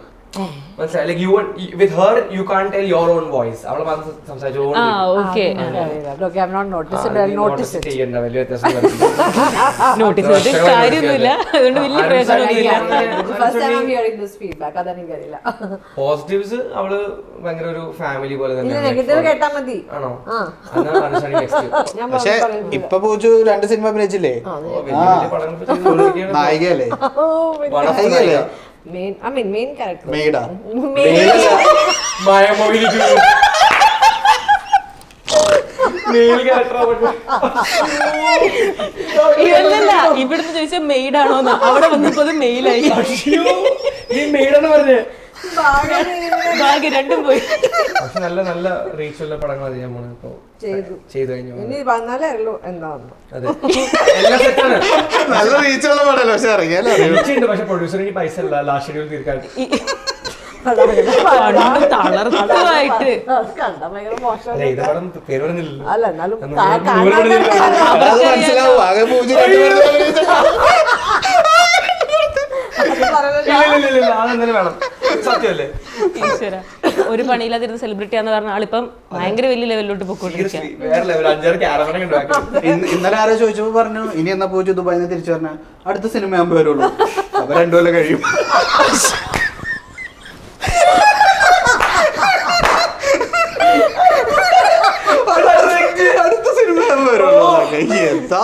മനസ്സിലായി? Like you with her you can't tell your own voice. അവളെ മാത്രം സംസാരിച്ചോണ്ട് ആ okay Okay, I'm not noticed. I'll notice it. ചെയ്യണ്ട, വലിയ വ്യത്യാസം വരുന്നില്ല. നോട്ടീസ് ചെയ്തിട്ട് കാര്യമൊന്നുമില്ല, അതുകൊണ്ട് വലിയ പ്രയോജനമൊന്നുമില്ല. First time I'm hearing this feedback. അതെനിക്കറിയില്ല. പോസിറ്റീവ്സ് അവള് ഭയങ്കര ഒരു ഫാമിലി പോലെ ഇല്ല, തന്നെ. നെഗറ്റീവ് കേട്ടാ മതി. ആണോ? എന്നാ understanding next. ഞാൻ പക്ഷെ ഇപ്പൊ പൂജു 2 സിനിമ അഭിനയിച്ചില്ലേ? വലിയ വലിയ പടങ്ങൾ ചെയ്തുകൊണ്ടിരിക്കുകയാണ്. നായികയല്ലേ? One of the നായികയല്ലേ? main character. മെയ്ഡാ? മായമോഹിനിക്ക് മെയിൽ ക്യാരക്ടർ ഇതല്ല, ഇവിടുന്ന് ചോദിച്ച മെയ്ഡാണോന്ന്, അവിടെ വന്നപ്പോ അത് മെയിലായി. ഈ മെയ്ഡാണ് പറഞ്ഞേ. ബാക്കി രണ്ടും പോയി. പക്ഷെ നല്ല നല്ല റീച്ചുള്ള പടങ്ങൾ ചെയ്യാൻ പോണ ഇപ്പൊ ചെയ്തു കഴിഞ്ഞു. ഇനി വന്നാലേ അറിയുള്ളൂ എന്താന്ന്. അതെ, എല്ലാം സെറ്റാണ്. നല്ല റീച്ചുള്ള പടമല്ലോ, പക്ഷെ ഇറങ്ങിയാലോ? റീച്ചുണ്ട്, പക്ഷെ പ്രൊഡ്യൂസറിന് പൈസ ഇല്ല ലാസ്റ്റ് ഷെഡ്യൂൾ തീർക്കാൻ. കണ്ട് തളർത്തുമായിട്ട് അത് കണ്ടാ ഭയങ്കര മോശം. അല്ല, ഇത് പടം പേര് പറഞ്ഞില്ലല്ലോ. അല്ല എന്നാലും അത് മനസ്സിലാവും. ആകെ പൂജ അതെന്തായാലും വേണം, സത്യമല്ലേ? ഈശ്വര, ഒരു പണിയില്ലാതിരുന്ന സെലിബ്രിറ്റി ആന്ന് പറഞ്ഞ ആളിപ്പം ഭയങ്കര വലിയ ലെവലിലോട്ട് പൊക്കോണ്ടിരിക്കുക. വേറെ ലെവൽ 5-6 ക്യാരവനെ ഉണ്ടാക്കി. ഇന്നലെ ആരോ ചോദിച്ചപ്പോ പറഞ്ഞു ഇനി എന്നാ പൂജ ദുബായിന്ന് തിരിച്ചു പറഞ്ഞ അടുത്ത സിനിമ ആകുമ്പോ വരുള്ളൂ. അപ്പൊ 2 കൊല്ലം കഴിയും. അടുത്ത സിനിമ ആകുമ്പോ വരുള്ളൂ. എന്താ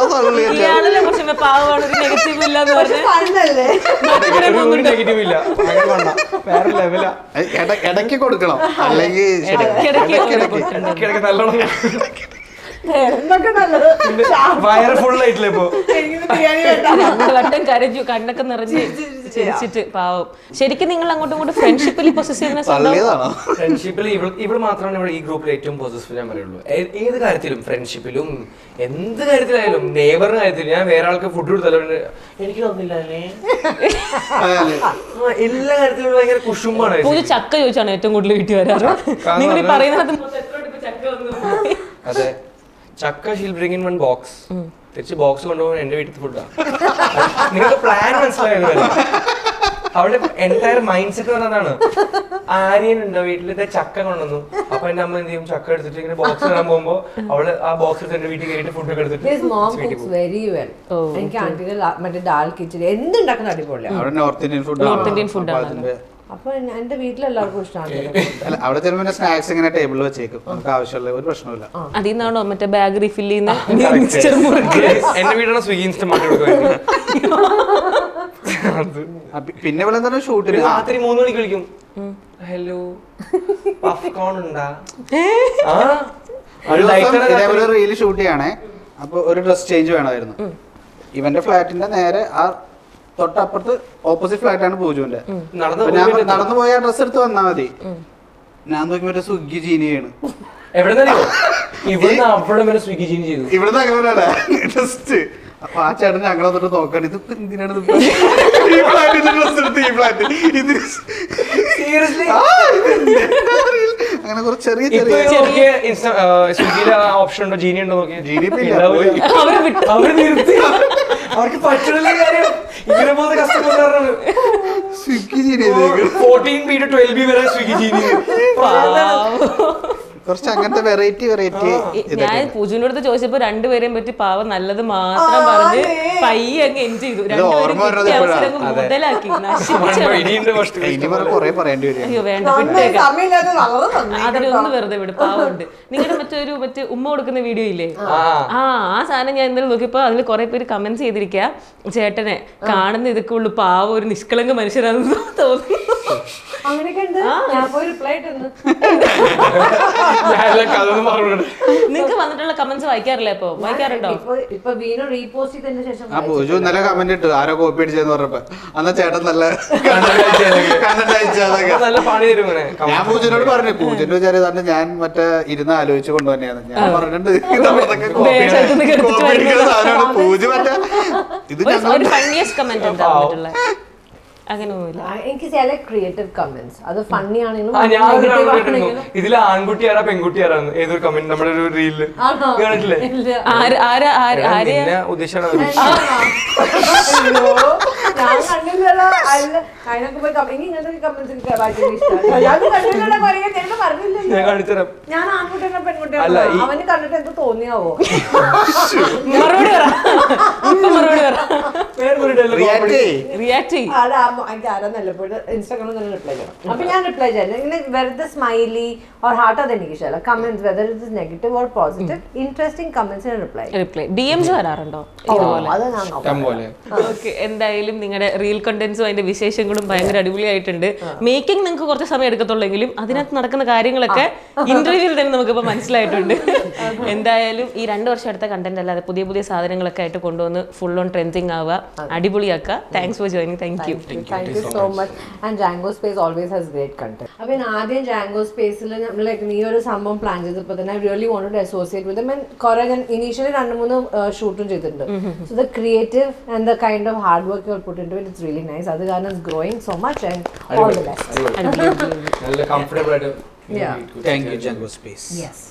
ഇയാളല്ലേ കുറച്ച് പാവമാണ്, ഒരു നെഗറ്റീവ് ഇല്ലാന്ന് പറഞ്ഞ് കണ്ടല്ലേ ഒരു നെഗറ്റീവ് ഇല്ല, വേറെ ലെവലാ. ഇടയ്ക്ക് കൊടുക്കണം, അല്ലെങ്കിൽ ഇടയ്ക്കിടയ്ക്ക് നല്ലോണം എന്തൊക്കെ നല്ലത്. വയറ് ഫുൾ ആയിട്ടില്ല ഇപ്പൊ. എനിക്ക് ബിരിയാണി വേണ്ട. രണ്ട് വട്ടം കരഞ്ഞു, കണ്ണൊക്കെ നിറഞ്ഞ് ചിരിച്ചിട്ട് പാവം. ശരിക്കും നിങ്ങൾ അങ്ങോട്ടും ഇങ്ങോട്ടും ഫ്രണ്ട്ഷിപ്പിൽ പൊസസീവ്നെസ് തള്ളിയതാണോ? ഫ്രണ്ട്ഷിപ്പിൽ ഇവള് മാത്രമാണ് ഇവിടെ ഈ ഗ്രൂപ്പിൽ ഏറ്റവും പോസിറ്റീവ് ഞാൻ പറയുള്ളൂ. ഏത് കാര്യത്തിലും, ഫ്രണ്ട്ഷിപ്പിലും എന്ത് കാര്യത്തിലായാലും, നെയ്ബറിന്റെ കാര്യത്തിലും. ഞാൻ വേറെ ആൾക്ക് ഫുഡ് കൊടുത്തല്ലോ, എനിക്ക് തന്നില്ലേ, എല്ലാ കാര്യത്തിലും ഭയങ്കര കുഷുമ്പാണ്. പൂജ ചക്ക ചോദിച്ചാണ് ഏറ്റവും കൂടുതൽ വീട്ടിൽ വരാറ്. നിങ്ങൾ ഈ പറയുന്നത് ചക്ക വന്നു. അതെ, ചക്ക ഷീൽ ബ്രിങ് ഇൻ 1 ബോക്സ്. തിരിച്ച് ബോക്സ് കൊണ്ടുപോകാൻ എന്റെ വീട്ടിൽ ഫുഡാ. നിങ്ങൾക്ക് പ്ലാൻ മനസ്സിലായത്? അവളുടെ എൻറ്റയർ മൈൻഡ് സെറ്റ് പറഞ്ഞതാണ്. ആര്യൻ ഉണ്ടോ വീട്ടിലത്തെ ചക്ക കൊണ്ടുവന്നു, അപ്പൊ എന്റെ അമ്മ എന്ത് ചെയ്യും, ചക്ക എടുത്തിട്ട് ഇങ്ങനെ ബോക്സ് ഇടാൻ പോകുമ്പോ അവള് ആ ബോക്സ് എടുത്ത് എന്റെ വീട്ടിൽ കയറിയിട്ട് ഫുഡ് ഒക്കെ എടുത്തിട്ട് His mom cooks very well. എനിക്ക് ആന്റിയുടെ മറ്റേ ദാൽ കിച്ചടി എന്തുണ്ടാക്കുന്ന അടിപൊളിയാണ്. അവിടെ north Indian food. North Indian ഫുഡാണ്. അപ്പൊ എന്റെ വീട്ടിലെല്ലാവർക്കും ഇഷ്ടമാണ്. അല്ല, അവിടെ ചെല്ലുമ്പോ സ്നാക്സ് ഇങ്ങനെ ടേബിളിൽ വെച്ചേക്കും, നമുക്ക് ആവശ്യമുള്ള ഒരു പ്രശ്നമില്ല. അതിൽ നിന്നാണോ മറ്റേ ബാഗ് റിഫിൽ ചെയ്യുന്ന എന്റെ വീടാണ് സ്വിഗ്ഗി ഇൻസ്റ്റന്റ് മാറ്റി കൊടുക്കുക. പിന്നെ ഇവിടെ എന്താണ് ഷൂട്ടിന് രാത്രി 3 മണിക്ക് വിളിക്കും, ഹലോ പഫ്കോൺ ഉണ്ടാ? ഇതേപോലെ റീല് ഷൂട്ട് ചെയ്യണേ. അപ്പൊ ഒരു ഡ്രസ് ചേഞ്ച് വേണമായിരുന്നു. ഇവന്റെ ഫ്ലാറ്റിന്റെ നേരെ ആ തൊട്ടപ്പുറത്ത് ഓപ്പോസിറ്റ് ഫ്ലാറ്റ് ആണ് പൂജുവിന്റെ. ഞാൻ നടന്നു പോയി ആ ഡ്രസ് എടുത്ത് വന്നാ മതി. ഞാൻ നോക്കി മറ്റേ സ്വിഗ്ഗി ജീനിയാണ്. എവിടെ ഇവിടുന്ന് അവിടെ വരെ സ്വിഗ്ഗി ജീനി ചെയ്തു. ഇവിടുന്ന് അങ്ങനെയാണ് ജസ്റ്റ്. അപ്പൊ ആ ചേട്ടൻ ഞങ്ങളെ തൊട്ട് നോക്കാൻ ഇത് എന്തിനാണ് ഈ ഫ്ലാറ്റിന്റെ ഡ്രസ് എടുത്ത് ഈ ഫ്ലാറ്റ് ഇത് സീരിയസ്ലി അങ്ങനെ കുറച്ച് ചെറിയ ചെറിയ സ്വിഗ്ഗിയിലെ ഓപ്ഷൻ ഉണ്ടോ, ജീനി ഉണ്ടോ നോക്കിയാൽ GDP അവര് നിർത്തി. അവർക്ക് പറ്റുള്ള കാര്യം ഇങ്ങനെ പോകുന്ന customer Swiggy genie 14B to 12B വരെ സ്വിഗ്ഗി ജീനി. കുറച്ച് അങ്ങനത്തെ വെറൈറ്റി ഞാൻ പൂജുവിന്റെ അടുത്ത് ചോദിച്ചപ്പോ രണ്ടുപേരെയും പറ്റി പാവം നല്ലത് മാത്രം പറഞ്ഞ് പയ്യെ അങ്ങ് എൻജോയ് ചെയ്തു. രണ്ടുപേരും മുതലാക്കി ഇനി കുറെ പറയേണ്ടി വരും. അയ്യോ വേണ്ട, വിട്ടേക്കാം. അതിലൊന്ന് വെറുതെ വിട്, പാവമുണ്ട്. നിങ്ങളുടെ മറ്റേ ഉമ്മ കൊടുക്കുന്ന വീഡിയോ ഇല്ലേ, ആ സാധനം ഞാൻ ഇന്നലെ നോക്കിയപ്പോ അതിൽ കുറെ പേര് കമന്റ്സ് ചെയ്തിരിക്കുക, ചേട്ടനെ കാണുന്ന ഇതൊക്കെ ഉള്ളു, പാവം ഒരു നിഷ്കളങ്ക മനുഷ്യരാണെന്ന് തോന്നുന്നു. അങ്ങനെയൊക്കെ ഉണ്ട്. ഞാൻ പോയി റിപ്ലൈ ഇട്ടിരുന്നു. നിങ്ങക്ക് വന്നിട്ടുള്ള കമന്റ്സ് വായിക്കാറില്ലേ? ഇപ്പൊ വായിക്കാറുണ്ടോ? ഇപ്പൊ വീണു റീപോസ്റ്റ് ചെയ്തതിന് ശേഷം ആ പൂജു ഇന്നലെ കമന്റ് ഇട്ടു, ആരോ കോപ്പി അടിച്ചെന്ന് പറഞ്ഞപ്പോ. അന്നാ ചേട്ടൻ നല്ല നല്ല പണി തരും. ഞാൻ പൂജനോട് പറഞ്ഞു, പൂജന്റെ വിചാരം തന്നെ ഞാൻ മറ്റേ ഇരുന്ന് ആലോചിച്ച് കൊണ്ടുതന്നെയാണ്. ഞാൻ പറഞ്ഞിട്ടുണ്ട് സാധനമാണ് പൂജ മറ്റേ ഇത്. ഒരു ഫണ്ണിയസ്റ്റ് കമന്റ് എന്താ വന്നിട്ടുള്ളത്? അങ്ങനെയൊന്നുമില്ല. എനിക്ക് ചില ക്രിയേറ്റീവ് കമന്റ്സ് അത് ഫണ്ണി ആണെങ്കിലും ഇതിൽ ആൺകുട്ടിയാരാ പെൺകുട്ടിയാരാന്ന് ഏതൊരു കമന്റ് നമ്മുടെ ഒരു റീലില് കണ്ടിട്ടില്ലേ? ഉദ്ദേശിച്ചാണ് ഞാൻ കണ്ടില്ലല്ലോ. അല്ല, അതിനൊക്കെ പോയി എനിക്ക് ഇങ്ങനത്തെ കമന്റ്സ് എനിക്ക് വായിക്കാൻ ഇഷ്ടമാണ്. ഞാൻ കണ്ടില്ലല്ലോ കുറേ, ഞാൻ പറഞ്ഞില്ലല്ലോ. ഞാൻ കാണിച്ചുതരാം. ഞാൻ ആൺകുട്ടിയാണ് പെൺകുട്ടിയാണ്. അവന് കണ്ടിട്ട് എന്ത് തോന്നിയാവോ? മറുപടി പറ. ഇപ്പൊ മറുപടി പറ. റിയാക്ട് ചെയ്യും. എനിക്ക് ആരാന്നല്ല ഇൻസ്റ്റാഗ്രാമിൽ തന്നെ റിപ്ലൈ ചെയ്യണം. അപ്പൊ ഞാൻ റിപ്ലൈ ചെയ്യാം. ഇങ്ങനെ വെറുതെ സ്മൈലി ഓർ ഹാർട്ട് അത് എനിക്ക് ഇഷ്ടമല്ല. Comments whether it is negative or positive interesting കമന്റ്സിന് റിപ്ലൈ. DMs വരാറുണ്ടോ ഇതുപോലെ? അത് ഞാൻ നോക്കാം. ഓക്കെ, എന്തായാലും നിങ്ങളുടെ റീൽ കണ്ടന്റ്സും അതിന്റെ വിശേഷങ്ങളും ഭയങ്കര അടിപൊളിയായിട്ടുണ്ട്. മേക്കിംഗ് നിങ്ങൾക്ക് കുറച്ച് സമയം എടുക്കത്തുള്ളെങ്കിലും അതിനകത്ത് നടക്കുന്ന കാര്യങ്ങളൊക്കെ ഇന്റർവ്യൂവിൽ തന്നെ നമുക്കിപ്പോൾ മനസ്സിലായിട്ടുണ്ട്. എന്തായാലും ഈ 2 വർഷം എടുത്ത കണ്ടന്റ് അല്ലാതെ പുതിയ പുതിയ സാധനങ്ങളൊക്കെ ആയിട്ട് കൊണ്ടുവന്ന് ഫുൾ ഓൺ ട്രെൻഡിങ് ആവുക, അടിപൊളിയാക്കുക. Thanks for joining. Thank you so much. And Jango space always has great content. അപ്പൊ ഞാൻ ആദ്യം ജാങ്കോ സ്പേസിൽ നമ്മൾ ഈ ഒരു സംഭവം പ്ലാൻ ചെയ്തപ്പോൾ തന്നെ I really wanted to associate with them. കുറെ ഞാൻ ഇനീഷ്യലി 2-3 ഷൂട്ടും ചെയ്തിട്ടുണ്ട്. So the creative and the kind of hard work you are put into it it's really nice. അത് കാരണം it's growing so much and all the best. നല്ല comfortable ആയിട്ട്. Thank you Jango Space. Yes.